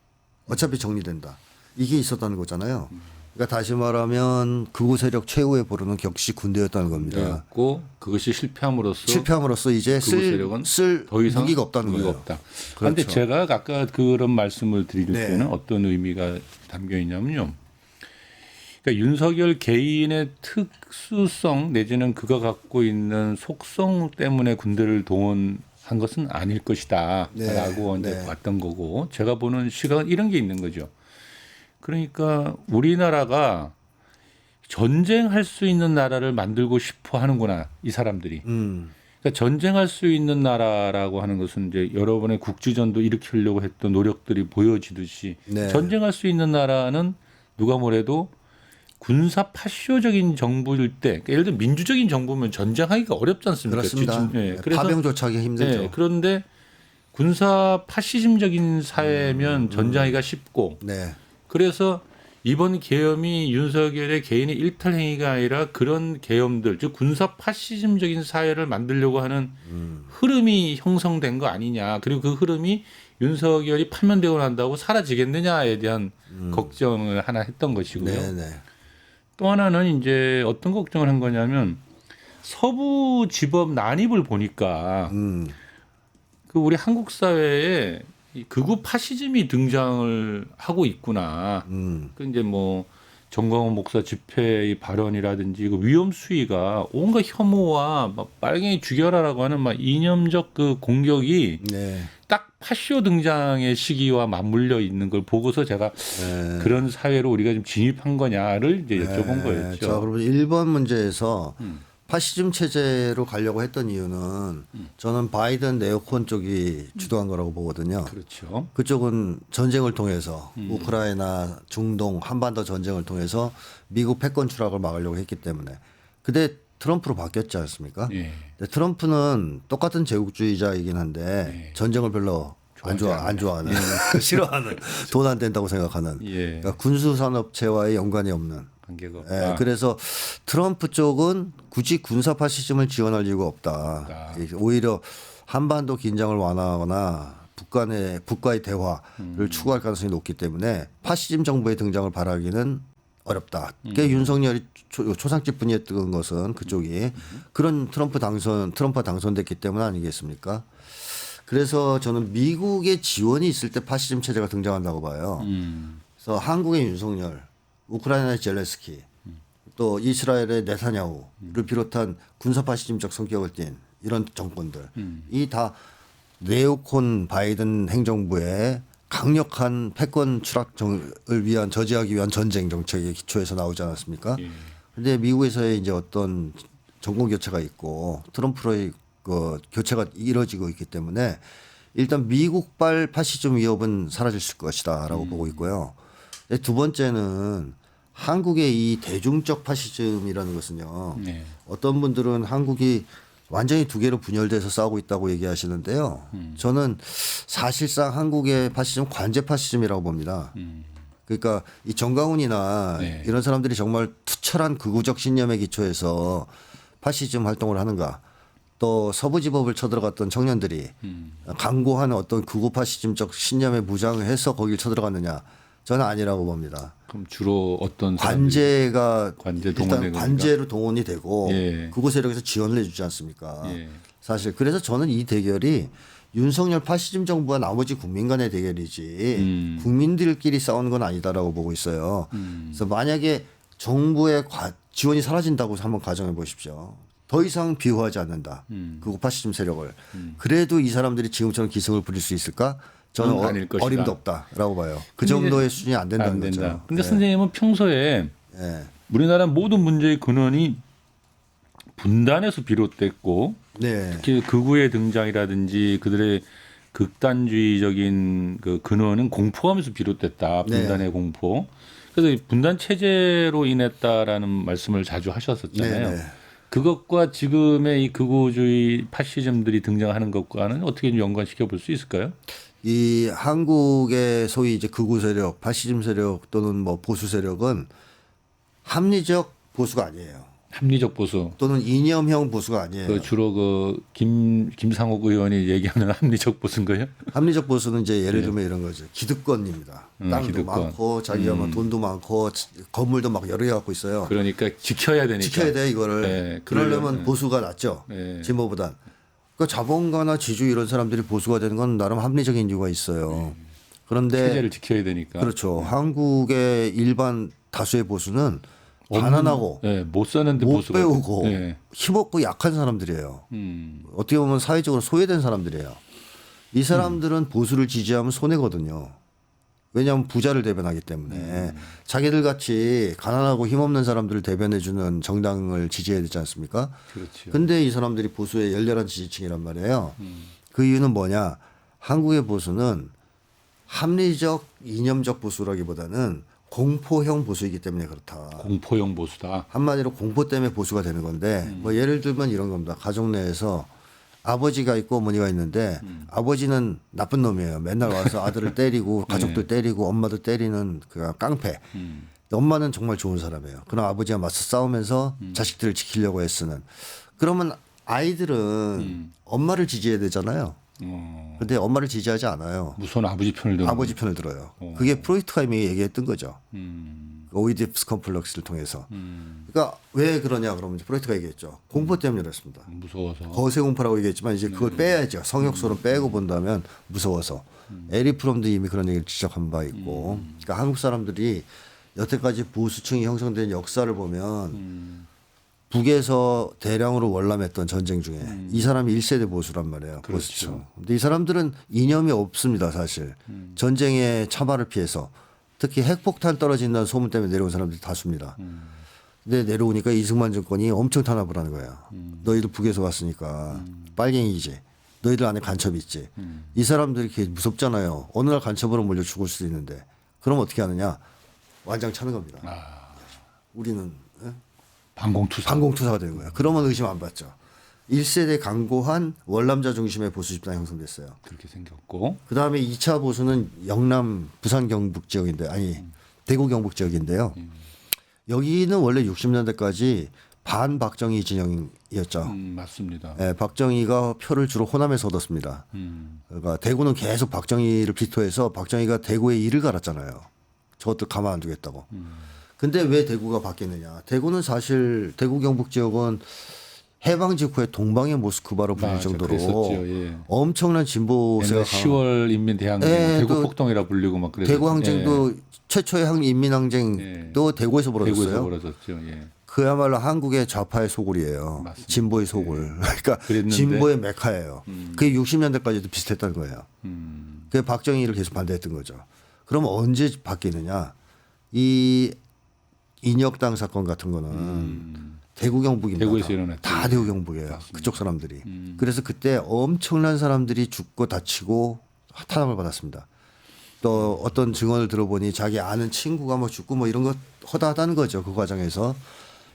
어차피 정리된다. 이게 있었다는 거잖아요. 그러니까 다시 말하면 극우 세력 최후의 보루는 역시 군대였다는 겁니다. 그래갖고 그것이 실패함으로써 이제 극우 세력은 쓸 더 이상 무기가 없다는 무기가 거예요. 없다. 그렇죠. 그런데 제가 아까 그런 말씀을 드릴 네. 때는 어떤 의미가 담겨 있냐면요. 그러니까 윤석열 개인의 특수성 내지는 그가 갖고 있는 속성 때문에 군대를 동원한 것은 아닐 것이다라고 네. 이제 네. 봤던 거고 제가 보는 시각은 이런 게 있는 거죠. 그러니까 우리나라가 전쟁할 수 있는 나라를 만들고 싶어 하는구나 이 사람들이. 그러니까 전쟁할 수 있는 나라라고 하는 것은 이제 여러분의 국지전도 일으키려고 했던 노력들이 보여지듯이 네. 전쟁할 수 있는 나라는 누가 뭐래도 군사 파쇼적인 정부일 때, 그러니까 예를 들어 민주적인 정부면 전쟁하기가 어렵지 않습니까? 그렇습니다. 그래서 파병조차 하기 힘들죠. 네, 그런데 군사 파시즘적인 사회면 전쟁하기가 쉽고, 네. 그래서 이번 계엄이 윤석열의 개인의 일탈 행위가 아니라 그런 계엄들, 즉 군사 파시즘적인 사회를 만들려고 하는 흐름이 형성된 거 아니냐. 그리고 그 흐름이 윤석열이 파면되고 난다고 사라지겠느냐에 대한 걱정을 하나 했던 것이고요. 네, 네. 또 하나는 이제 어떤 걱정을 한 거냐면 서부 지법 난입을 보니까 그 우리 한국 사회에 이 극우 파시즘이 등장을 하고 있구나. 그 이제 뭐 정광훈 목사 집회의 발언이라든지 그 위험 수위가 온갖 혐오와 막 빨갱이 죽여라라고 하는 막 이념적 그 공격이 네. 딱 파쇼 등장의 시기와 맞물려 있는 걸 보고서 제가 그런 사회로 우리가 좀 진입한 거냐를 이제 여쭤본 거였죠. 자, 그러면 1번 문제에서 파시즘 체제로 가려고 했던 이유는 저는 바이든 네오콘 쪽이 주도한 거라고 보거든요. 그렇죠. 그쪽은 전쟁을 통해서 우크라이나, 중동, 한반도 전쟁을 통해서 미국 패권 추락을 막으려고 했기 때문에. 근데 트럼프로 바뀌었지 않습니까? 예. 근데 트럼프는 똑같은 제국주의자이긴 한데 네. 전쟁을 별로 안 좋아하는 싫어하는 돈 안 된다고 생각하는 예. 그러니까 군수산업체와의 연관이 없는 관계가 없다. 그래서 트럼프 쪽은 굳이 군사 파시즘을 지원할 이유가 없다. 오히려 한반도 긴장을 완화하거나 북과의 대화를 추구할 가능성이 높기 때문에 파시즘 정부의 등장을 바라기는 어렵다. 그게 윤석열이 초상집분이었던 것은 그쪽이 그런 트럼프가 당선됐기 때문 아니겠습니까? 그래서 저는 미국의 지원이 있을 때 파시즘 체제가 등장한다고 봐요. 그래서 한국의 윤석열, 우크라이나의 젤렌스키, 또 이스라엘의 네타냐후를 비롯한 군사 파시즘적 성격을 띤 이런 정권들, 이 다 네오콘 바이든 행정부의 강력한 패권 추락을 위한 저지하기 위한 전쟁 정책의 기초에서 나오지 않았습니까? 그런데 미국에서의 이제 어떤 정권 교체가 있고 트럼프로의 그 교체가 이루어지고 있기 때문에 일단 미국발 파시즘 위협은 사라질 것이다라고 보고 있고요. 두 번째는 한국의 이 대중적 파시즘이라는 것은요. 네. 어떤 분들은 한국이 완전히 두 개로 분열돼서 싸우고 있다고 얘기하시는데요. 저는 사실상 한국의 파시즘 관제 파시즘이라고 봅니다. 그러니까 이 정강훈이나 네. 이런 사람들이 정말 투철한 극우적 신념에 기초해서 파시즘 활동을 하는가. 또 서부지법을 쳐들어갔던 청년들이 강고한 어떤 극우 파시즘적 신념에 무장해서 거길 쳐들어갔느냐. 저는 아니라고 봅니다. 그럼 주로 어떤 관제가 관제 일단 동원된 관제로 동원이 되고 예. 극우 세력에서 지원을 해주지 않습니까? 예. 사실 그래서 저는 이 대결이 윤석열 파시즘 정부와 나머지 국민 간의 대결이지 국민들끼리 싸우는 건 아니다라고 보고 있어요. 그래서 만약에 정부의 지원이 사라진다고 한번 가정해 보십시오. 더 이상 비호하지 않는다. 그 파시즘 세력을. 그래도 이 사람들이 지금처럼 기승을 부릴 수 있을까? 저는 아닐 것이다. 어림도 없다라고 봐요. 그 정도의 수준이 안 된다는 거죠. 근데 선생님은 평소에 예. 우리나라 모든 문제의 근원이 분단에서 비롯됐고 네. 특히 극우의 등장이라든지 그들의 극단주의적인 그 근원은 공포함에서 비롯됐다. 분단의 공포. 그래서 이 분단 체제로 인했다라는 말씀을 자주 하셨었잖아요. 네. 그것과 지금의 이 극우주의 파시즘들이 등장하는 것과는 어떻게 좀 연관시켜 볼 수 있을까요? 이 한국의 소위 이제 극우 세력, 파시즘 세력 또는 뭐 보수 세력은 합리적 보수가 아니에요. 합리적 보수. 또는 이념형 보수가 아니에요. 그 주로 그 김상옥 의원이 얘기하는 합리적 보수인가요? 합리적 보수는 이제 예를 들면 이런 거죠. 기득권입니다. 땅도 기득권. 많고 자기가 막 돈도 많고 건물도 막 여러 개 갖고 있어요. 그러니까 지켜야 되니까. 지켜야 돼 이거를. 네, 그러려면 보수가 낫죠. 네. 진보보단. 그러니까 자본가나 지주 이런 사람들이 보수가 되는 건 나름 합리적인 이유가 있어요. 그런데 체제를 지켜야 되니까. 그렇죠. 한국의 일반 다수의 보수는 가난하고 네, 못 사는데 못 보수가 배우고 네. 힘없고 약한 사람들이에요. 어떻게 보면 사회적으로 소외된 사람들이에요. 이 사람들은 보수를 지지하면 손해거든요. 왜냐하면 부자를 대변하기 때문에 자기들 같이 가난하고 힘없는 사람들을 대변해주는 정당을 지지해야 되지 않습니까? 그렇죠. 근데 이 사람들이 보수의 열렬한 지지층이란 말이에요. 그 이유는 뭐냐? 한국의 보수는 합리적 이념적 보수라기보다는 공포형 보수이기 때문에 그렇다. 공포형 보수다. 한마디로 공포 때문에 보수가 되는 건데 뭐 예를 들면 이런 겁니다. 가족 내에서 아버지가 있고 어머니가 있는데 아버지는 나쁜 놈이에요. 맨날 와서 아들을 때리고 가족들 때리고 엄마도 때리는 그 깡패. 엄마는 정말 좋은 사람이에요. 그럼 아버지와 맞서 싸우면서 자식들을 지키려고 애쓰는. 그러면 아이들은 엄마를 지지해야 되잖아요. 근데 엄마를 지지하지 않아요. 무서운 아버지 편을 드는. 아버지 편을 들어요. 그게 프로이트가 이미 얘기했던 거죠. 오이디푸스 컴플렉스를 통해서. 그러니까 왜 그러냐 그러면 이제 프로이트가 얘기했죠. 공포 때문에 그렇습니다. 무서워서. 거세 공포라고 얘기했지만 이제 그걸 빼야죠. 성욕소를 빼고 본다면 무서워서. 에리 프롬도 이미 그런 얘기를 지적한 바 있고. 그러니까 한국 사람들이 여태까지 보수층이 형성된 역사를 보면 북에서 대량으로 월남했던 전쟁 중에 이 사람이 1세대 보수란 말이에요. 그렇죠. 보수층. 근데 이 사람들은 이념이 없습니다, 사실. 전쟁의 참화를 피해서 특히 핵폭탄 떨어진다는 소문 때문에 내려온 사람들이 다수입니다. 근데 내려오니까 이승만 정권이 엄청 탄압을 하는 거예요. 너희들 북에서 왔으니까 빨갱이지. 너희들 안에 간첩이 있지. 이 사람들이 이렇게 무섭잖아요. 어느 날 간첩으로 몰려 죽을 수도 있는데. 그럼 어떻게 하느냐? 완장 차는 겁니다. 우리는 반공투사. 반공투사가 되는 거예요. 그러면 의심 안 받죠. 1세대 강고한 월남자 중심의 보수 집단이 형성됐어요. 그렇게 생겼고. 그다음에 2차 보수는 영남 부산 경북 지역인데 아니 대구 경북 지역인데요. 여기는 원래 60년대까지 반박정희 진영이었죠. 맞습니다. 예, 박정희가 표를 주로 호남에서 얻었습니다. 그러니까 대구는 계속 박정희를 비토해서 박정희가 대구에 이를 갈았잖아요. 저것도 가만 안 두겠다고. 근데 왜 대구가 바뀌느냐? 대구는 사실 대구 경북 지역은 해방 직후에 동방의 모스크바로 불릴 정도로 그랬었죠. 예. 엄청난 진보세가 10월 인민대항쟁, 예, 대구 또 폭동이라 불리고 막 그래서 대구 항쟁도 최초의 인민항쟁도 대구에서 벌어졌어요. 대구에서 벌어졌죠. 예. 그야말로 한국의 좌파의 소굴이에요. 맞습니다. 진보의 소굴. 그러니까 그랬는데. 진보의 메카예요. 그게 60년대까지도 비슷했다는 거예요. 그게 박정희를 계속 반대했던 거죠. 그럼 언제 바뀌느냐? 이 인혁당 사건 같은 거는 대구 경북입니다. 대구에서 일어났죠. 다 대구 경북이에요. 맞습니다. 그쪽 사람들이. 그래서 그때 엄청난 사람들이 죽고 다치고 탄압을 받았습니다. 또 어떤 증언을 들어보니 자기 아는 친구가 뭐 죽고 뭐 이런 거 허다하다는 거죠. 그 과정에서.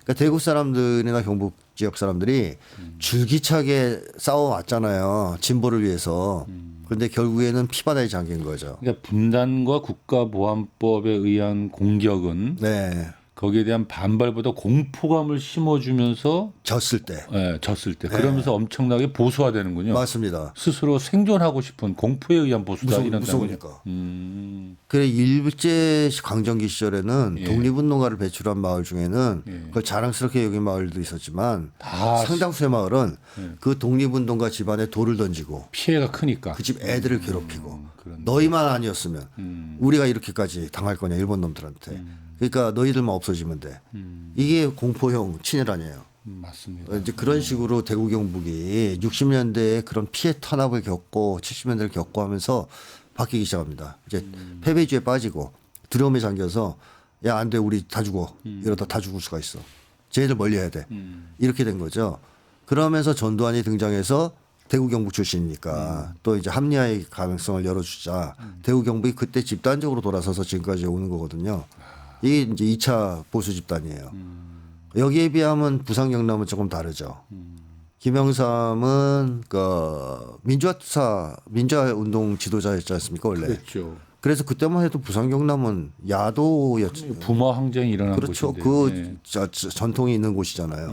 그러니까 대구 사람들이나 경북 지역 사람들이 줄기차게 싸워왔잖아요. 진보를 위해서. 그런데 결국에는 피바다에 잠긴 거죠. 그러니까 분단과 국가보안법에 의한 공격은 네. 거기에 대한 반발보다 공포감을 심어주면서 졌을 때. 졌을 때 그러면서 엄청나게 보수화되는군요. 맞습니다. 스스로 생존하고 싶은 공포에 의한 보수다 이런 무서우니까. 음. 그래 일제 강점기 시절에는 예. 독립운동가를 배출한 마을 중에는 예. 그걸 자랑스럽게 여긴 마을도 있었지만 다 상당수의 마을은 예. 그 독립운동가 집안에 돌을 던지고 피해가 크니까. 그 집 애들을 괴롭히고 그런. 너희만 아니었으면 우리가 이렇게까지 당할 거냐 일본 놈들한테. 그러니까 너희들만 없어지면 돼. 이게 공포형 친일 아니에요. 맞습니다. 이제 그런 식으로 대구 경북이 60년대에 그런 피해 탄압을 겪고 70년대를 겪고 하면서 바뀌기 시작합니다. 이제 패배주의에 빠지고 두려움에 잠겨서 야 안 돼 우리 다 죽어 이러다 다 죽을 수가 있어. 쟤들 멀리해야 돼. 이렇게 된 거죠. 그러면서 전두환이 등장해서 대구 경북 출신이니까 또 이제 합리화의 가능성을 열어주자 대구 경북이 그때 집단적으로 돌아서서 지금까지 오는 거거든요. 이게 이제 2차 보수 집단이에요. 여기에 비하면 부산 경남은 조금 다르죠. 김영삼은 그 민주화운동 지도자였지 않습니까 원래. 그렇죠. 그래서 그때만 해도 부산 경남은 야도였죠. 부마 항쟁이 일어난 그렇죠. 곳인데. 그 네. 전통이 있는 곳이잖아요.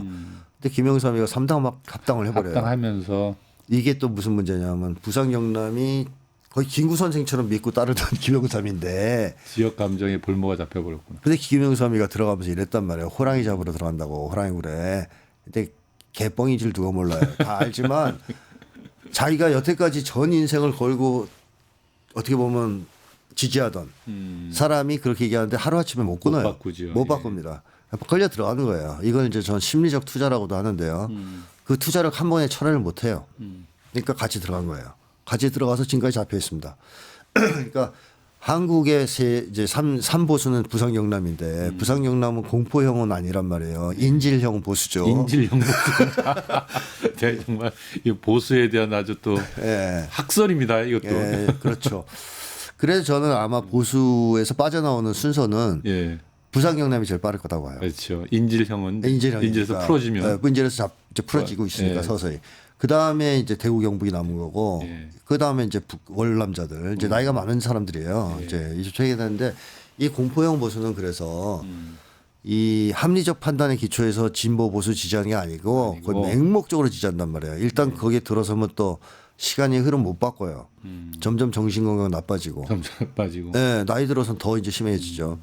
근데 김영삼이가 3당 막 합당을 해버려요. 합당하면서 이게 또 무슨 문제냐면 부산 경남이 거의 김구 선생처럼 믿고 따르던 김영삼인데 지역 감정에 볼모가 잡혀버렸구나. 근데 김영삼이가 들어가면서 이랬단 말이에요. 호랑이 잡으러 들어간다고 호랑이굴에. 근데 개뻥인 줄 누가 몰라요. 다 알지만 자기가 여태까지 전 인생을 걸고 어떻게 보면 지지하던 사람이 그렇게 얘기하는데 하루아침에 못 끊어요. 바꾸죠. 못 예. 바꿉니다. 걸려 들어가는 거예요. 이걸 이제 전 심리적 투자라고도 하는데요. 그 투자를 한 번에 철회를 못 해요. 그러니까 같이 들어간 거예요. 같이 들어가서 지금까지 잡혀 있습니다. 그러니까 한국의 이제 3보수는 부산 경남인데 부산 경남은 공포형은 아니란 말이에요. 인질형 보수죠. 인질형 보수. 네, 정말 이 보수에 대한 아주 또 예. 학설입니다. 이것도. 예, 그렇죠. 그래서 저는 아마 보수에서 빠져나오는 순서는 예. 부산 경남이 제일 빠를 거라고 봐요. 그렇죠. 인질형은 인질형이니까. 인질에서 풀어지면 인질에서 이제 풀어지고 있으니까 예. 서서히. 그 다음에 이제 대구 경북이 남은 거고, 예. 그 다음에 이제 월남자들, 이제 나이가 많은 사람들이에요. 이제 20세기 되는데 이 공포형 보수는 그래서 이 합리적 판단의 기초에서 진보 보수 지지하는 게 아니고 거의 맹목적으로 지지한단 말이에요. 일단 거기에 들어서면 또 시간이 흐름 못 바꿔요. 점점 정신 건강 나빠지고. 점점 빠지고. 네, 나이 들어서는 더 이제 심해지죠.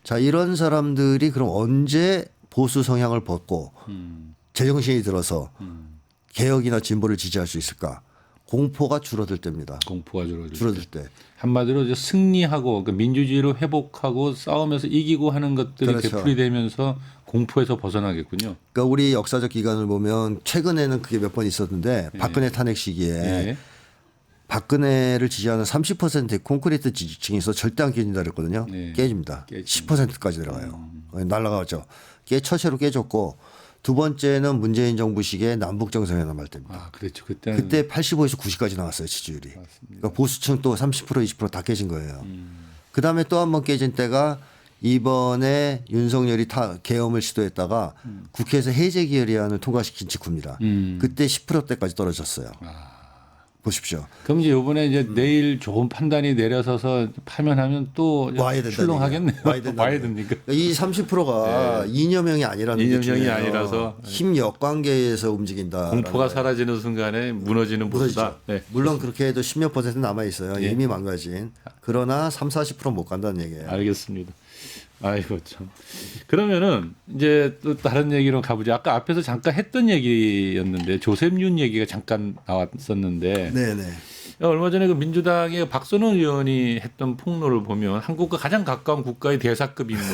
자, 이런 사람들이 그럼 언제 보수 성향을 벗고 제정신이 들어서 개혁이나 진보를 지지할 수 있을까? 공포가 줄어들 때입니다. 공포가 줄어들 때. 한마디로 이제 승리하고 그러니까 민주주의로 회복하고 싸우면서 이기고 하는 것들이 그렇죠. 되풀이되면서 공포에서 벗어나겠군요. 그러니까 우리 역사적 기간을 보면 최근에는 그게 몇 번 있었는데 박근혜 탄핵 시기에 예. 박근혜를 지지하는 30%의 콘크리트 지지층이 있어 절대 안 깨진다 그랬거든요. 네. 깨집니다. 10%까지 들어가요. 날아가죠. 처체로 깨졌고 두 번째는 문재인 정부 시기에 남북 정상회담 때입니다. 아, 그렇죠. 그때는 그때 85에서 90까지 나왔어요 지지율이. 그러니까 보수층 또 30% 20%다 깨진 거예요. 그 다음에 또 한 번 깨진 때가 이번에 윤석열이 계엄을 시도했다가 국회에서 해제 기결의안을 통과시킨 직후입니다. 그때 10%대까지 떨어졌어요. 보십시오. 그럼 이제 이번에 이제 내일 좋은 판단이 내려서서 파면하면 또 와야 된다. 출렁하겠네요. 와야 된다. 와야 됩니까? 이 30%가 이념형이 아니라는 게 이념형이 중요해요. 아니라서 힘 역관계에서 움직인다. 공포가 사라지는 순간에 무너지는 보수다. 네. 물론 그렇게 해도 10몇 % 남아 있어요. 예. 이미 망가진. 그러나 30-40%못 간다는 얘기예요. 알겠습니다. 아이고 참. 그러면은 이제 또 다른 얘기로 가보죠. 아까 앞에서 잠깐 했던 얘기였는데 조셉윤 얘기가 잠깐 나왔었는데 네네. 얼마 전에 그 민주당의 박선원 의원이 했던 폭로를 보면 한국과 가장 가까운 국가의 대사급 인물.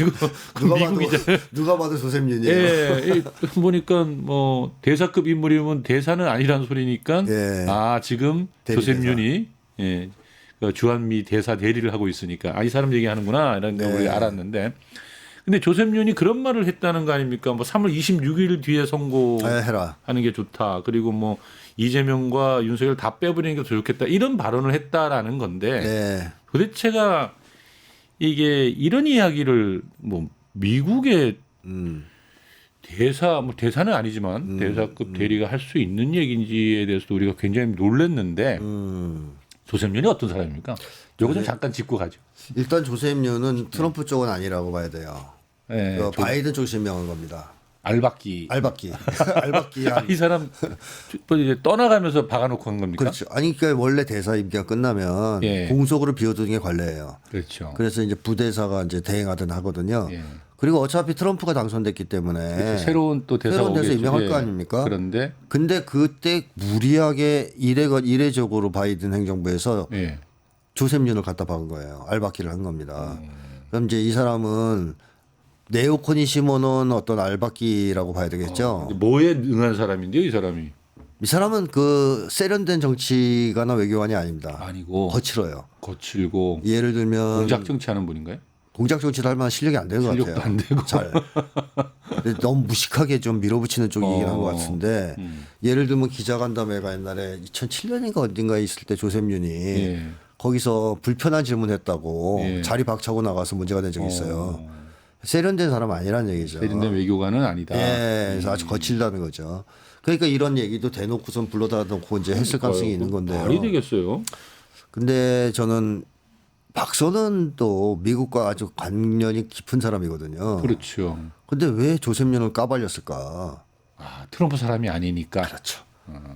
이거 미국이잖아요. 누가 봐도 조셉윤이에요. 예, 보니까 뭐 대사급 인물이면 대사는 아니란 소리니까 예. 아 지금 조셉윤이 예. 그 주한미 대사 대리를 하고 있으니까 이 사람 얘기하는구나 이런 걸 우리가 알았는데 근데 조셉윤이 그런 말을 했다는 거 아닙니까? 뭐 3월 26일 뒤에 선고하는 게 좋다. 그리고 뭐 이재명과 윤석열 다 빼버리는 게 더 좋겠다. 이런 발언을 했다라는 건데 네. 도대체가 이게 이런 이야기를 뭐 미국의 대사는 아니지만 대사급 대리가 할 수 있는 얘기인지에 대해서도 우리가 굉장히 놀랐는데 조셉윤이 어떤 사람입니까? 요거 좀 네. 잠깐 짚고 가죠. 일단 조셉류는 트럼프 쪽은 아니라고 봐야 돼요. 예, 그 바이든 쪽 실명한 겁니다. 알박기. 알박기. 알박기 한 이 사람 또 이제 떠나가면서 박아놓고 한 겁니까? 그렇죠. 아니 그러니까 원래 대사 임기가 끝나면 예. 공속으로 비워두는 게 관례예요. 그렇죠. 그래서 이제 부대사가 이제 대행하든 하거든요. 예. 그리고 어차피 트럼프가 당선됐기 때문에 그렇죠. 새로운 또 대사가 새로운 대사 오겠죠. 임명할 예. 거 아닙니까? 그런데 근데 그때 무리하게 이례적으로 바이든 행정부에서 예. 조셉윤을 갖다 박은 거예요. 알박기를 한 겁니다. 그럼 이제 이 사람은 네오콘이 심어놓은 어떤 알박기라고 봐야 되겠죠. 뭐에 응한 사람인데요, 이 사람이? 이 사람은 그 세련된 정치가나 외교관이 아닙니다. 아니고 거칠어요. 거칠고 예를 들면 공작 정치하는 분인가요? 공작 정치를 할 만한 실력이 안 되는 것 실력도 같아요. 안 되고. 잘. 근데 너무 무식하게 좀 밀어붙이는 쪽이긴 한 것 같은데 예를 들면 기자간담회가 옛날에 2007년인가 어딘가에 있을 때 조셉윤이 예. 거기서 불편한 질문했다고 예. 자리 박차고 나가서 문제가 된 적이 있어요. 세련된 사람 아니란 얘기죠. 세련된 외교관은 아니다. 예, 그래서 아주 거칠다는 거죠. 그러니까 이런 얘기도 대놓고선 불러다 놓고 이제 했을 가능성이 있는 건데요. 말이 되겠어요. 근데 저는 박선은도 미국과 아주 관련이 깊은 사람이거든요. 그렇죠. 근데 왜 조셉윤을 까발렸을까? 아, 트럼프 사람이 아니니까. 그렇죠.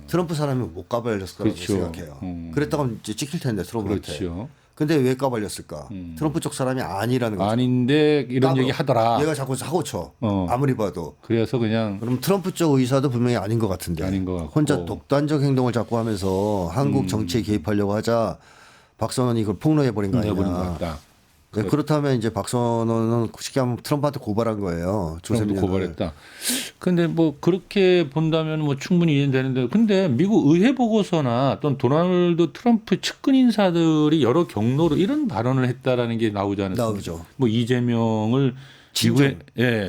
트럼프 사람이 못 까발렸을 거라고 그렇죠. 생각해요. 그랬다가 이제 찍힐 텐데 트럼프한테. 그렇죠. 근데 왜 까발렸을까? 트럼프 쪽 사람이 아니라는 거죠. 아닌데 이런 까불어. 얘기 하더라. 얘가 자꾸 사고 쳐. 어. 아무리 봐도. 그래서 그냥 그럼 트럼프 쪽 의사도 분명히 아닌 것 같은데. 아닌 것 같고. 혼자 독단적 행동을 자꾸 하면서 한국 정치에 개입하려고 하자 박선원이 이걸 폭로해버린 거 해버린 것 아니냐. 같다. 네, 그렇다면 이제 박선원은 쉽게 하면 트럼프한테 고발한 거예요. 트럼프도 조셉윤을. 고발했다. 근데 뭐 그렇게 본다면 뭐 충분히 이해되는데, 근데 미국 의회 보고서나 또는 도널드 트럼프 측근 인사들이 여러 경로로 이런 발언을 했다라는 게 나오지 않았습니까? 나오죠. 뭐 이재명을 친중.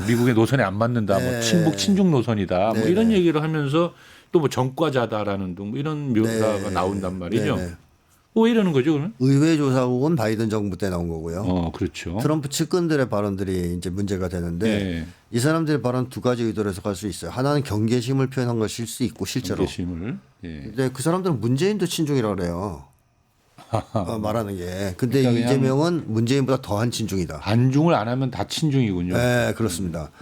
미국의 노선에 안 맞는다, 뭐 네. 친북 친중 노선이다, 뭐 네, 이런 네. 얘기를 하면서 또 뭐 전과자다라는 등 뭐 이런 묘사가 네. 나온단 말이죠. 네, 네. 왜 이러는 거죠, 그러면? 의회 조사국은 바이든 정부 때 나온 거고요. 그렇죠. 트럼프 측근들의 발언들이 이제 문제가 되는데 네. 이 사람들의 발언 두 가지 의도로 해석할 수 있어요. 하나는 경계심을 표현한 것일 수 있고 실제로. 경계심을. 예. 근데 그 사람들은 문재인도 친중이라고 그래요. 말하는 게. 근데 그러니까 그냥 이재명은 문재인보다 더한 친중이다. 반중을 안 하면 다 친중이군요. 네, 그렇습니다.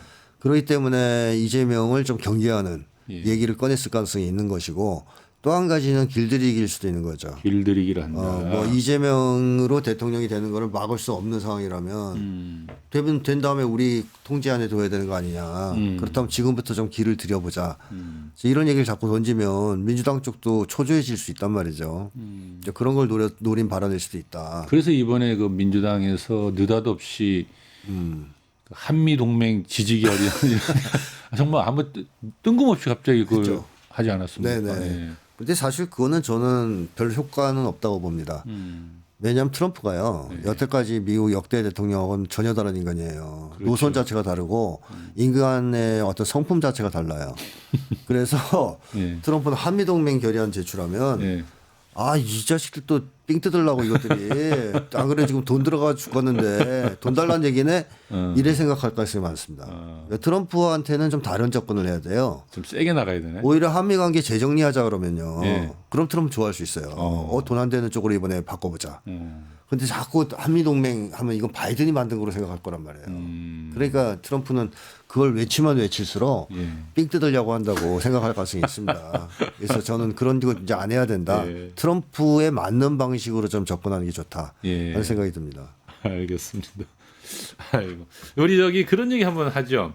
그렇기 때문에 이재명을 좀 경계하는 예. 얘기를 꺼냈을 가능성이 있는 것이고 또 한 가지는 길들이기일 수도 있는 거죠. 길들이기를 한다. 뭐 이재명으로 대통령이 되는 거를 막을 수 없는 상황이라면 되면 된 다음에 우리 통제 안에 둬야 되는 거 아니냐. 그렇다면 지금부터 좀 길을 들여보자. 이런 얘기를 자꾸 던지면 민주당 쪽도 초조해질 수 있단 말이죠. 이제 그런 걸 노린 발언일 수도 있다. 그래서 이번에 그 민주당에서 느닷없이 한미 동맹 지지기 어린 정말 아무 뜬금없이 갑자기 그걸 그렇죠. 하지 않았습니까? 네네. 네. 근데 사실 그거는 저는 별 효과는 없다고 봅니다. 왜냐하면 트럼프가요. 여태까지 미국 역대 대통령하고는 전혀 다른 인간이에요. 그렇죠. 노선 자체가 다르고 인간의 어떤 성품 자체가 달라요. 그래서 예. 트럼프는 한미동맹 결의안 제출하면 예. 아, 이 자식들 또 삥 뜯으려고 이것들이 안 그래 지금 돈 들어가 죽었는데 돈 달라는 얘기네 이래 생각할 가능성이 많습니다. 트럼프한테는 좀 다른 접근을 해야 돼요. 좀 세게 나가야 되네. 오히려 한미 관계 재정리하자 그러면요. 예. 그럼 트럼프 좋아할 수 있어요. 돈 안 되는 쪽으로 이번에 바꿔보자. 음. 근데 자꾸 한미 동맹 하면 이건 바이든이 만든 거로 생각할 거란 말이에요. 그러니까 트럼프는 그걸 외치면 외칠수록 예. 삥 뜯으려고 한다고 생각할 가능성이 있습니다. 그래서 저는 그런 거 이제 안 해야 된다. 예. 트럼프에 맞는 방식으로 좀 접근하는 게 좋다. 예. 하는 생각이 듭니다. 알겠습니다. 아이고. 우리 저기 그런 얘기 한번 하죠.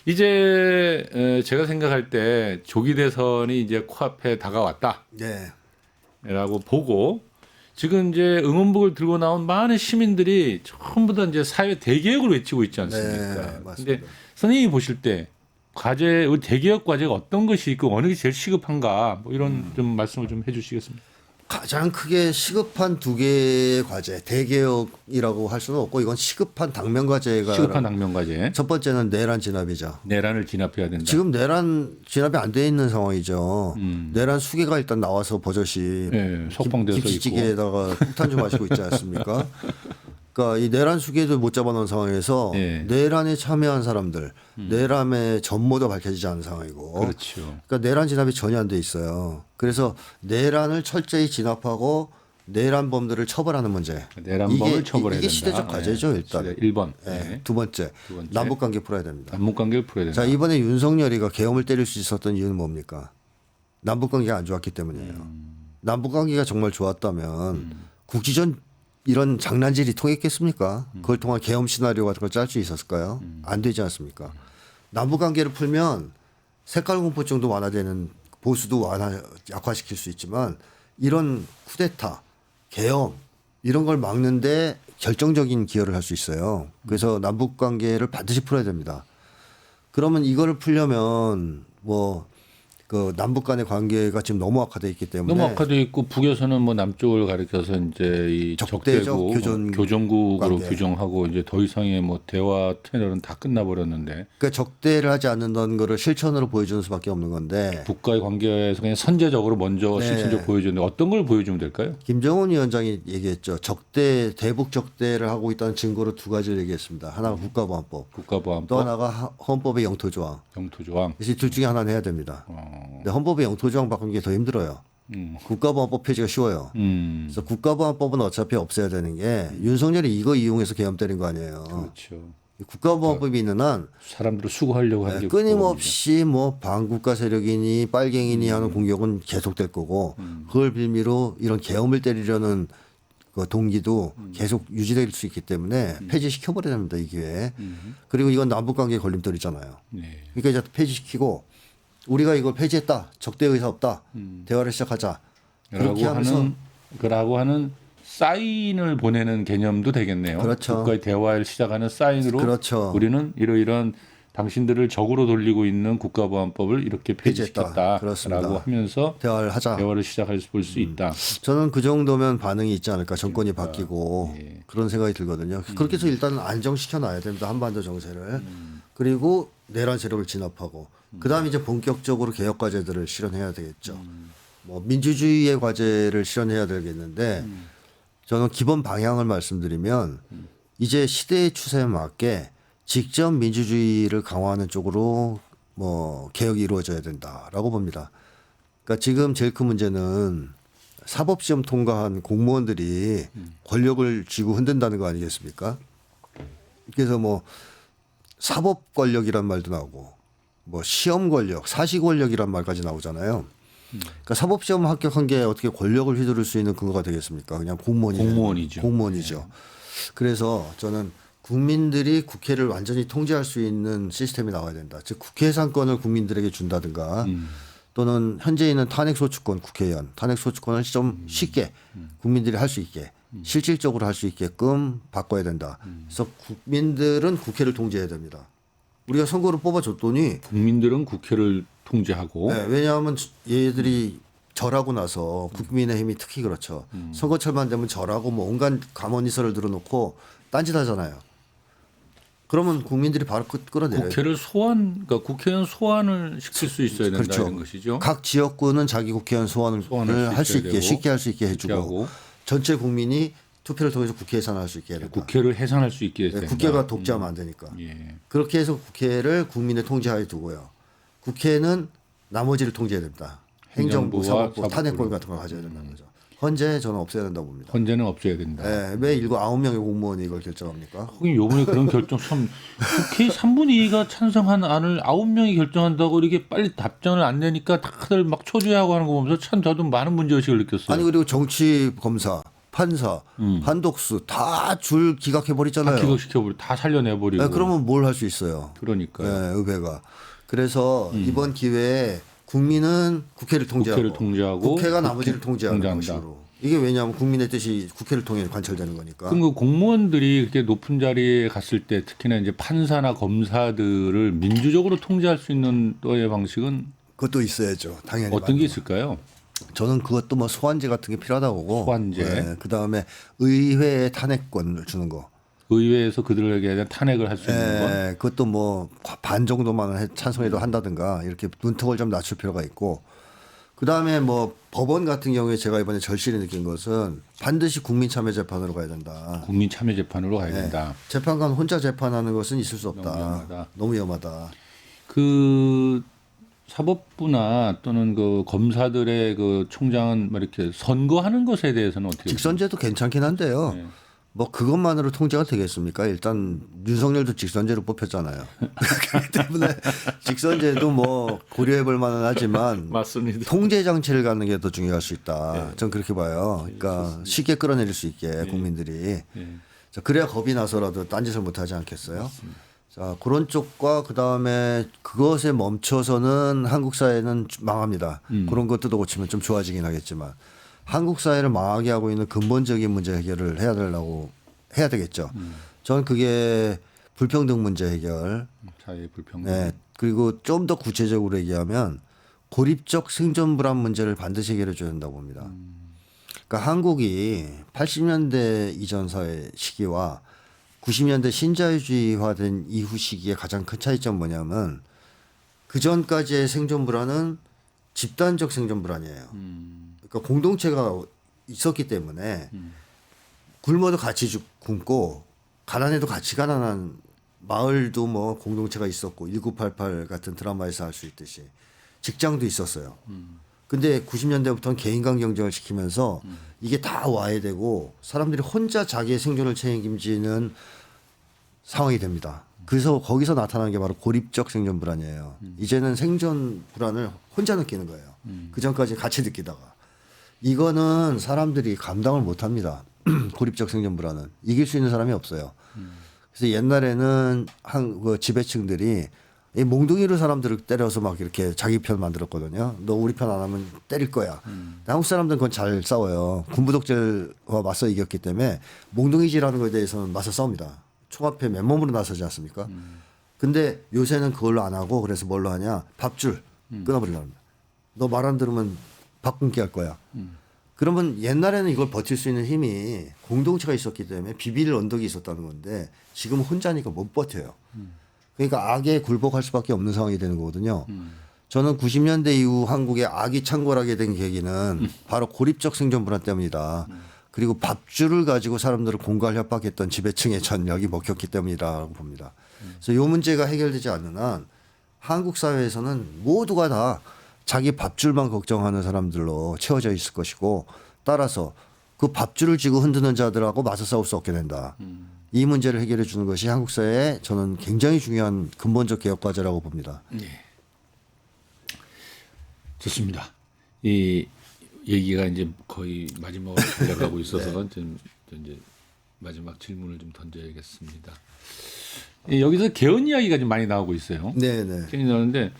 이제 제가 생각할 때 조기 대선이 이제 코앞에 다가왔다. 네. 라고 보고 지금 이제 응원복을 들고 나온 많은 시민들이 전부 다 이제 사회 대개혁을 외치고 있지 않습니까? 네, 맞습니다. 근데 선생님이 보실 때 과제, 우리 대개혁 과제가 어떤 것이 있고 어느 게 제일 시급한가 뭐 이런 좀 말씀을 좀 해주시겠습니까? 가장 크게 시급한 두 개의 과제, 대개혁이라고 할 수는 없고 이건 시급한 당면 과제가 시급한 당면 과제. 첫 번째는 내란 진압이죠. 내란을 진압해야 된다. 지금 내란 진압이 안 돼 있는 상황이죠. 내란 수계가 일단 나와서 버젓이 예, 석방돼서 있고. 김치찌개에다가 폭탄 좀 마시고 있지 않습니까? 그러니까 이 내란 수계도 못 잡아놓은 상황에서 예. 내란에 참여한 사람들, 내란의 전모도 밝혀지지 않은 상황이고, 그렇죠. 그러니까 내란 진압이 전혀 안 돼 있어요. 그래서 내란을 철저히 진압하고 내란범들을 처벌하는 문제. 내란범을 처벌해야 된다. 이게 시대적 과제죠 일단. 1번. 네. 두 번째, 남북관계 풀어야 됩니다. 남북관계를 풀어야 된다. 자 이번에 윤석열이가 계엄을 때릴 수 있었던 이유는 뭡니까? 남북관계가 안 좋았기 때문이에요. 남북관계가 정말 좋았다면 국지전 이런 장난질이 통했겠습니까? 그걸 통한 계엄 시나리오 같은 걸 짤 수 있었을까요? 안 되지 않습니까? 남북관계를 풀면 색깔 공포증도 완화되는 보수도 약화시킬 수 있지만 이런 쿠데타, 계엄 이런 걸 막는데 결정적인 기여를 할 수 있어요. 그래서 남북관계를 반드시 풀어야 됩니다. 그러면 이거를 풀려면 뭐 그 남북 간의 관계가 지금 너무 악화돼 있기 때문에 너무 악화돼 있고 북에서는 뭐 남쪽을 가리켜서 이제 이 적대적 적대국 교전국으로 규정하고 이제 더 이상의 뭐 대화 채널은 다 끝나버렸는데 그러니까 적대를 하지 않는다는 거를 실천으로 보여주는 수밖에 없는 건데 국가의 관계에서 그냥 선제적으로 먼저 실천적으로 보여주는데 어떤 걸 보여주면 될까요? 김정은 위원장이 얘기했죠. 적대 대북 적대를 하고 있다는 증거로 두 가지를 얘기했습니다. 하나가 국가보안법, 국가보안법, 또 하나가 헌법의 영토조항. 영토조항. 그래서 둘 중에 하나는 해야 됩니다. 근데 헌법의 영토조항 바꾸는 게 더 힘들어요. 국가보안법 폐지가 쉬워요. 그래서 국가보안법은 어차피 없애야 되는 게 윤석열이 이거 이용해서 계엄 때린 거 아니에요. 그렇죠. 국가보안법이 있는 한 사람들을 수고하려고 하는 게 끊임없이 뭐 반국가 세력이니 빨갱이니 하는 공격은 계속될 거고 그걸 빌미로 이런 계엄을 때리려는 그 동기도 계속 유지될 수 있기 때문에 폐지시켜버려야 됩니다. 이 기회에. 그리고 이건 남북관계 걸림돌이잖아요. 네. 그러니까 이제 폐지시키고 우리가 이걸 폐지했다. 적대 의사 없다. 대화를 시작하자. 그렇게 하면서 그라고 하는 사인을 보내는 개념도 되겠네요. 그렇죠. 국가의 대화를 시작하는 사인으로 그렇죠. 우리는 이러이러한 당신들을 적으로 돌리고 있는 국가보안법을 이렇게 폐지시켰다라고 하면서 대화를 하자. 대화를 시작할 수 볼 수 있다. 저는 그 정도면 반응이 있지 않을까. 정권이 바뀌고 예. 그런 생각이 들거든요. 그렇게 해서 일단 안정시켜 놔야 됩니다. 한반도 정세를. 그리고 내란 세력을 진압하고 그다음에 이제 본격적으로 개혁 과제들을 실현해야 되겠죠. 뭐 민주주의의 과제를 실현해야 되겠는데 저는 기본 방향을 말씀드리면 이제 시대의 추세에 맞게 직접 민주주의를 강화하는 쪽으로 뭐 개혁이 이루어져야 된다라고 봅니다. 그러니까 지금 제일 큰 문제는 사법시험 통과한 공무원들이 권력을 쥐고 흔든다는 거 아니겠습니까? 그래서 뭐 사법 권력이란 말도 나오고 뭐 시험 권력, 사시 권력이란 말까지 나오잖아요. 그러니까 사법시험 합격한 게 어떻게 권력을 휘두를 수 있는 근거가 되겠습니까? 그냥 공무원이죠. 공무원이죠. 그래서 저는 국민들이 국회를 완전히 통제할 수 있는 시스템이 나와야 된다. 즉 국회 예산권을 국민들에게 준다든가 또는 현재 있는 탄핵소추권 국회의원 탄핵소추권을 좀 쉽게 국민들이 할 수 있게 실질적으로 할 수 있게끔 바꿔야 된다. 그래서 국민들은 국회를 통제해야 됩니다. 우리가 선거를 뽑아줬더니 국민들은 국회를 통제하고 네, 왜냐하면 얘들이 절하고 나서 국민의힘이 특히 그렇죠. 선거철만 되면 절하고 뭐 온갖 감언이설을 들어놓고 딴짓하잖아요. 그러면 국민들이 바로 끌어내려요. 국회를 그러니까 국회의원 소환을 시킬 수 있어야 된다 그렇죠. 이런 것이죠. 각 지역구는 자기 국회의원 소환을 할 수 있게 쉽게 할 수 있게 해주고 전체 국민이 투표를 통해서 국회 예산을 할 수 있게 해야 된다. 국회를 해산할 수 있게 해야 된다. 국회가 독재하면 안 되니까. 예. 그렇게 해서 국회를 국민의 통제하에 두고요. 국회는 나머지를 통제해야 됩니다. 행정부, 사법부, 탄핵권 같은 걸 가져야 된다는 거죠. 헌재 저는 없애야 된다고 봅니다. 헌재는 없애야 된다. 네, 왜 9명의 공무원이 이걸 결정합니까? 하긴 요번에 그런 결정 참 국회 3분의 2가 찬성한 안을 9명이 결정한다고 이렇게 빨리 답장을 안 내니까 다들 막 초조해하고 하는 거 보면서 참 저도 많은 문제의식을 느꼈어요. 아니 그리고 정치 검사, 판사, 한독수 다 줄 기각해버리잖아요. 다 기각시켜버리고 다 살려내버리고. 네, 그러면 뭘 할 수 있어요? 그러니까요. 네, 의회가. 그래서 이번 기회에 국민은 국회를 통제하고 국회가 나머지를 통제하는 것으로. 이게 왜냐하면 국민의 뜻이 국회를 통해 관철되는 거니까. 그럼 그 공무원들이 그렇게 높은 자리에 갔을 때 특히나 이제 판사나 검사들을 민주적으로 통제할 수 있는 또의 방식은 그것도 있어야죠. 당연히. 어떤 게 있을까요? 저는 그것도 뭐 소환제 같은 게 필요하다고 보고. 소환제. 네, 그다음에 의회에 탄핵권을 주는 거. 의회에서 그들에게 대한 탄핵을 할 수 있는 건. 그것도 뭐 반 정도만 찬성해도 한다든가 이렇게 문턱을 좀 낮출 필요가 있고 그다음에 뭐 법원 같은 경우에 제가 이번에 절실히 느낀 것은 반드시 국민참여재판으로 가야 된다. 국민참여재판으로 가야 된다. 재판관 혼자 재판하는 것은 있을 수 없다. 너무 위험하다. 그 사법부나 또는 그 검사들의 그 총장은 뭐 이렇게 선거하는 것에 대해서는 어떻게 직선제도 괜찮긴 한데요. 네. 뭐 그것만으로 통제가 되겠습니까? 일단 윤석열도 직선제로 뽑혔잖아요. 그렇기 때문에 직선제도 뭐 고려해볼 만은 하지만 맞습니다. 통제 장치를 갖는 게 더 중요할 수 있다. 전 그렇게 봐요. 그러니까 쉽게 끌어내릴 수 있게 국민들이. 자, 그래야 겁이 나서라도 딴짓을 못하지 않겠어요? 맞습니다. 자, 그런 쪽과 그 다음에 그것에 멈춰서는 한국 사회는 망합니다. 그런 것도 고치면 좀 좋아지긴 하겠지만 한국 사회를 망하게 하고 있는 근본적인 문제 해결을 해야 되겠죠. 저는 그게 불평등 문제 해결. 사회 불평등. 네. 그리고 좀 더 구체적으로 얘기하면 고립적 생존 불안 문제를 반드시 해결해 줘야 된다고 봅니다. 그러니까 한국이 80년대 이전 사회 시기와 90년대 신자유주의화된 이후 시기의 가장 큰 차이점 뭐냐면 그 전까지의 생존 불안은 집단적 생존 불안이에요. 그러니까 공동체가 있었기 때문에 굶어도 같이 굶고 가난해도 같이 가난한 마을도 뭐 공동체가 있었고 1988 같은 드라마에서 할 수 있듯이 직장도 있었어요. 근데 90년대부터는 개인 간 경쟁을 시키면서 이게 다 와해되고 사람들이 혼자 자기의 생존을 책임지는 상황이 됩니다. 그래서 거기서 나타나는 게 바로 고립적 생존 불안이에요. 이제는 생존 불안을 혼자 느끼는 거예요. 그 전까지 같이 느끼다가. 이거는 사람들이 감당을 못 합니다. 고립적 생존 불안은. 이길 수 있는 사람이 없어요. 그래서 옛날에는 그 지배층들이 이 몽둥이로 사람들을 때려서 막 이렇게 자기 편 만들었거든요. 너 우리 편 안 하면 때릴 거야. 한국 사람들은 그건 잘 싸워요. 군부 독재와 맞서 이겼기 때문에 몽둥이질하는 거에 대해서는 맞서 싸웁니다. 총 앞에 맨몸으로 나서지 않습니까? 근데 요새는 그걸로 안 하고 그래서 뭘로 하냐? 밥줄 끊어버리려고 합니다. 너 말 안 들으면 밥 끊기 할 거야. 그러면 옛날에는 이걸 버틸 수 있는 힘이 공동체가 있었기 때문에 비빌 언덕이 있었다는 건데 지금 혼자니까 못 버텨요. 그러니까 악에 굴복할 수밖에 없는 상황이 되는 거거든요. 저는 90년대 이후 한국의 악이 창궐하게 된 계기는 바로 고립적 생존 불안 때문이다. 그리고 밥줄을 가지고 사람들을 공갈 협박했던 지배층의 전략이 먹혔기 때문이라고 봅니다. 그래서 이 문제가 해결되지 않는 한 한국 사회에서는 모두가 다 자기 밥줄만 걱정하는 사람들로 채워져 있을 것이고 따라서 그 밥줄을 쥐고 흔드는 자들하고 맞서 싸울 수 없게 된다. 이 문제를 해결해 주는 것이 한국 사회에 저는 굉장히 중요한 근본적 개혁 과제라고 봅니다. 네. 좋습니다. 이 얘기가 이제 거의 마지막으로 달려가고 있어서 좀 이제 마지막 질문을 좀 던져야겠습니다. 여기서 개헌 이야기가 좀 많이 나오고 있어요. 네네. 많이 나오는데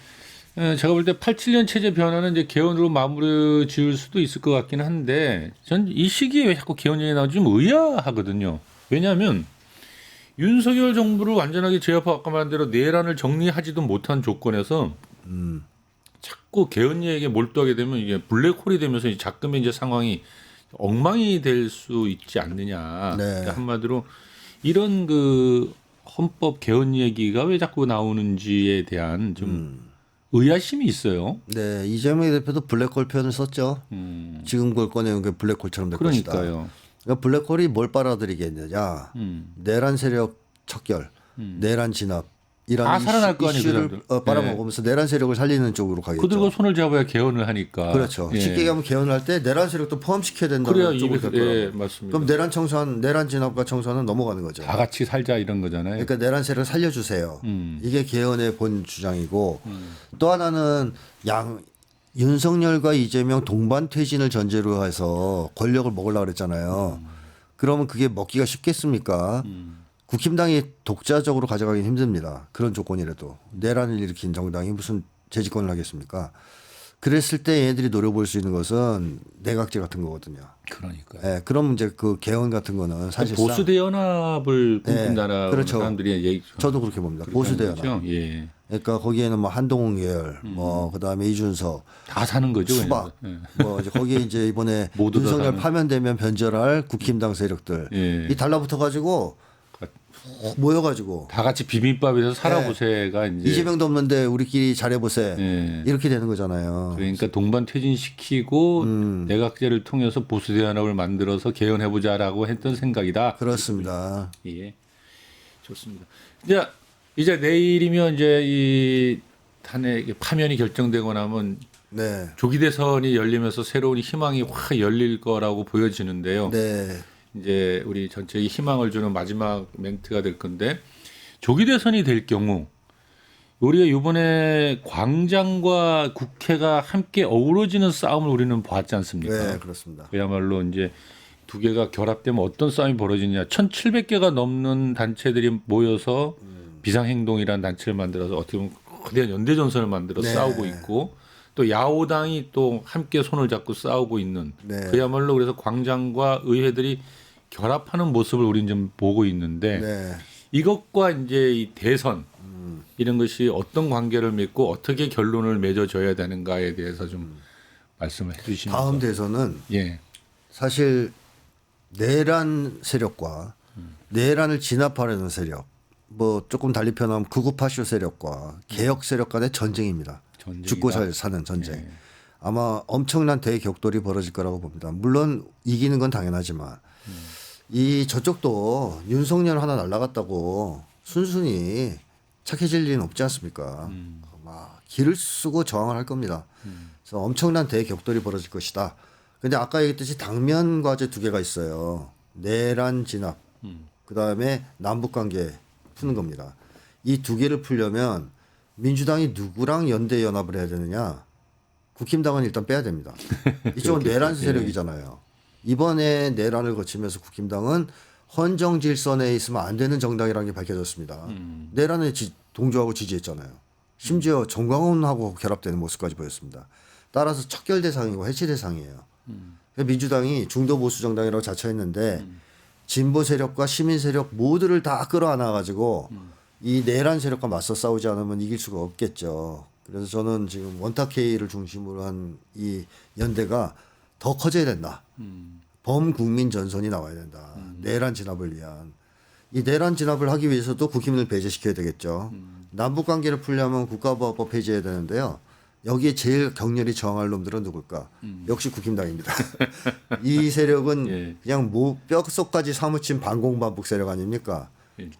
제가 볼 때 87년 체제 변화는 이제 개헌으로 마무리 지을 수도 있을 것 같긴 한데 전 이 시기에 왜 자꾸 개헌 얘기 나오지 좀 의아하거든요. 왜냐하면 윤석열 정부를 완전하게 제압하고 아까 말한 대로 내란을 정리하지도 못한 조건에서 자꾸 개헌 얘기에 몰두하게 되면 이게 블랙홀이 되면서 자금의 이제 상황이 엉망이 될 수 있지 않느냐. 네. 그러니까 한마디로 이런 그 헌법 개헌 얘기가 왜 자꾸 나오는지에 대한 좀 의아심이 있어요. 네, 이재명 대표도 블랙홀 표현을 썼죠. 지금 그걸 꺼내는 게 블랙홀처럼 될 것이다. 그러니까요. 그러니까 블랙홀이 뭘 빨아들이겠느냐. 내란 세력 척결, 내란 진압 이런 다 살아날 거 아니에요, 그 이슈를 사람들. 빨아먹으면서 내란 세력을 살리는 쪽으로 가겠죠. 그들과 손을 잡아야 개헌을 하니까. 그렇죠. 예. 쉽게 얘기하면 개헌을 할 때 내란 세력도 포함시켜야 된다는 그래야 쪽으로 입에서 될 거라고. 예, 맞습니다. 그럼 내란 청산, 내란 진압과 청산은 넘어가는 거죠. 다 같이 살자 이런 거잖아요. 그러니까 내란 세력을 살려주세요. 이게 개헌의 본 주장이고 또 하나는 윤석열과 이재명 동반 퇴진을 전제로 해서 권력을 먹으려고 그랬잖아요. 그러면 그게 먹기가 쉽겠습니까? 국힘당이 독자적으로 가져가긴 힘듭니다. 그런 조건이라도. 내란을 일으킨 정당이 무슨 재집권을 하겠습니까? 그랬을 때 얘네들이 노려볼 수 있는 것은 내각제 같은 거거든요. 그러니까요. 예, 그럼 문제 그 개헌 같은 거는 사실상 보수 대연합을 꿈꾼다라고 그렇죠. 사람들이 얘기. 저도 그렇게 봅니다. 보수 대연합. 그렇죠? 예. 그러니까 거기에는 뭐 한동훈 계열, 뭐 그다음에 이준석, 다 사는 거죠. 수박, 그냥. 뭐 이제 거기에 이제 이번에 모두 다 윤석열 사는. 파면되면 변절할 국힘당 세력들 예. 이 달라붙어 가지고 모여가지고 다 같이 비빔밥에서 살아보세가 이제 이재명도 없는데 우리끼리 잘해보세 예. 이렇게 되는 거잖아요. 그러니까 동반 퇴진시키고 내각제를 통해서 보수 대연합을 만들어서 개헌해보자라고 했던 생각이다. 그렇습니다. 예, 좋습니다. 이제 내일이면 이제 이 탄핵 파면이 결정되고 나면 네. 조기 대선이 열리면서 새로운 희망이 확 열릴 거라고 보여지는데요. 네. 이제 우리 전체에 희망을 주는 마지막 멘트가 될 건데 조기 대선이 될 경우 우리가 이번에 광장과 국회가 함께 어우러지는 싸움을 우리는 보았지 않습니까? 네, 그렇습니다. 그야말로 이제 두 개가 결합되면 어떤 싸움이 벌어지냐. 1,700개가 넘는 단체들이 모여서 비상행동이라는 단체를 만들어서 어떻게 보면 거대한 연대전선을 만들어 네. 싸우고 있고 또 야오당이 또 함께 손을 잡고 싸우고 있는 네. 그야말로 그래서 광장과 의회들이 결합하는 모습을 우리는 좀 보고 있는데 네. 이것과 이제 이 대선 이런 것이 어떤 관계를 맺고 어떻게 결론을 맺어줘야 되는가에 대해서 좀 말씀을 해주시면서 다음 대선은 예. 사실 내란 세력과 내란을 진압하려는 세력, 뭐 조금 달리 표현하면 극우파쇼 세력과 개혁 세력 간의 전쟁입니다. 전쟁이다. 죽고 사는 전쟁. 예. 아마 엄청난 대격돌이 벌어질 거라고 봅니다. 물론 이기는 건 당연하지만 이 저쪽도 윤석열 하나 날라갔다고 순순히 착해질 리는 없지 않습니까? 막 길을 쓰고 저항을 할 겁니다. 그래서 엄청난 대격돌이 벌어질 것이다. 근데 아까 얘기했듯이 당면 과제 두 개가 있어요. 내란 진압, 그다음에 남북 관계 푸는 겁니다. 이 두 개를 풀려면 민주당이 누구랑 연대 연합을 해야 되느냐? 국힘당은 일단 빼야 됩니다. 이쪽은 내란 세력이잖아요. 이번에 내란을 거치면서 국힘당은 헌정 질서 내에 있으면 안 되는 정당이라는 게 밝혀졌습니다. 내란에 동조하고 지지했잖아요. 심지어 정광훈하고 결합되는 모습까지 보였습니다. 따라서 척결 대상이고 해체 대상이에요. 민주당이 중도 보수 정당이라고 자처했는데 진보 세력과 시민 세력 모두를 다 끌어안아 가지고 이 내란 세력과 맞서 싸우지 않으면 이길 수가 없겠죠. 그래서 저는 지금 원탁회의를 중심으로 한 이 연대가 더 커져야 된다. 범국민 전선이 나와야 된다. 내란 진압을 위한. 이 내란 진압을 하기 위해서도 국힘을 배제시켜야 되겠죠. 남북 관계를 풀려면 국가보안법 폐지해야 되는데요. 여기에 제일 격렬히 저항할 놈들은 누굴까? 역시 국힘당입니다. 이 세력은 예. 그냥 뼛속까지 사무친 반공반복 세력 아닙니까?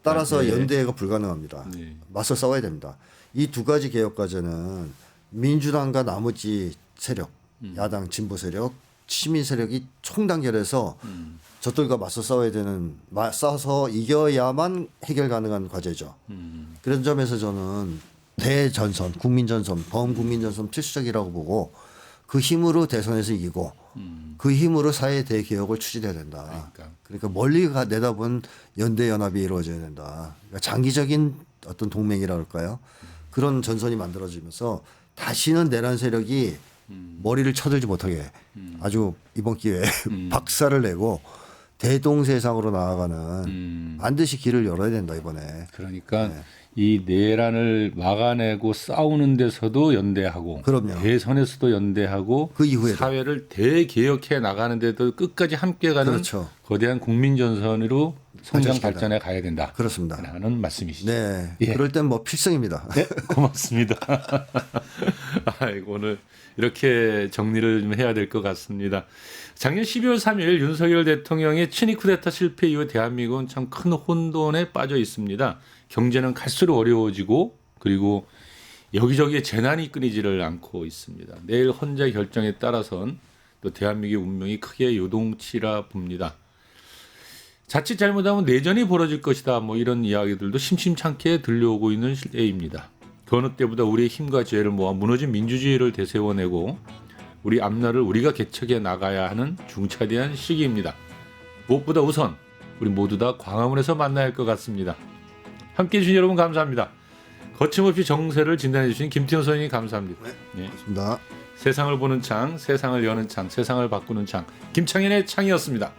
따라서 예. 연대가 불가능합니다. 예. 맞서 싸워야 됩니다. 이 두 가지 개혁 과제는 민주당과 나머지 세력, 야당 진보 세력, 시민 세력이 총단결해서 저들과 맞서 싸워야 되는 싸서 이겨야만 해결 가능한 과제죠. 그런 점에서 저는 대전선, 국민전선, 범국민전선 필수적이라고 보고 그 힘으로 대선에서 이기고 그 힘으로 사회 대개혁을 추진해야 된다. 그러니까 멀리 내다본 연대연합이 이루어져야 된다. 그러니까 장기적인 어떤 동맹이라 할까요? 그런 전선이 만들어지면서 다시는 내란 세력이 머리를 쳐들지 못하게 아주 이번 기회에 박살을 내고 대동세상으로 나아가는 반드시 길을 열어야 된다 이번에. 그러니까 이 내란을 막아내고 싸우는 데서도 연대하고 그럼요. 대선에서도 연대하고 그 이후에도. 사회를 대개혁해 나가는 데도 끝까지 함께 가는 그렇죠. 거대한 국민전선으로 성장 맞습니다. 발전해 가야 된다. 그렇습니다. 라는 말씀이시죠. 네. 예. 그럴 땐 뭐 필승입니다. 네, 고맙습니다. 아이고, 오늘 이렇게 정리를 좀 해야 될 것 같습니다. 작년 12월 3일 윤석열 대통령의 친위 쿠데타 실패 이후 대한민국은 참 큰 혼돈에 빠져 있습니다. 경제는 갈수록 어려워지고 그리고 여기저기에 재난이 끊이지를 않고 있습니다. 내일 헌재 결정에 따라선 또 대한민국의 운명이 크게 요동치라 봅니다. 자칫 잘못하면 내전이 벌어질 것이다. 뭐 이런 이야기들도 심심찮게 들려오고 있는 시대입니다. 그 어느 때보다 우리의 힘과 지혜를 모아 무너진 민주주의를 되세워내고 우리 앞날을 우리가 개척해 나가야 하는 중차대한 시기입니다. 무엇보다 우선 우리 모두 다 광화문에서 만나야 할 것 같습니다. 함께해 주신 여러분 감사합니다. 거침없이 정세를 진단해 주신 김태훈 선생님 감사합니다. 네. 고맙습니다. 세상을 보는 창, 세상을 여는 창, 세상을 바꾸는 창, 김창현의 창이었습니다.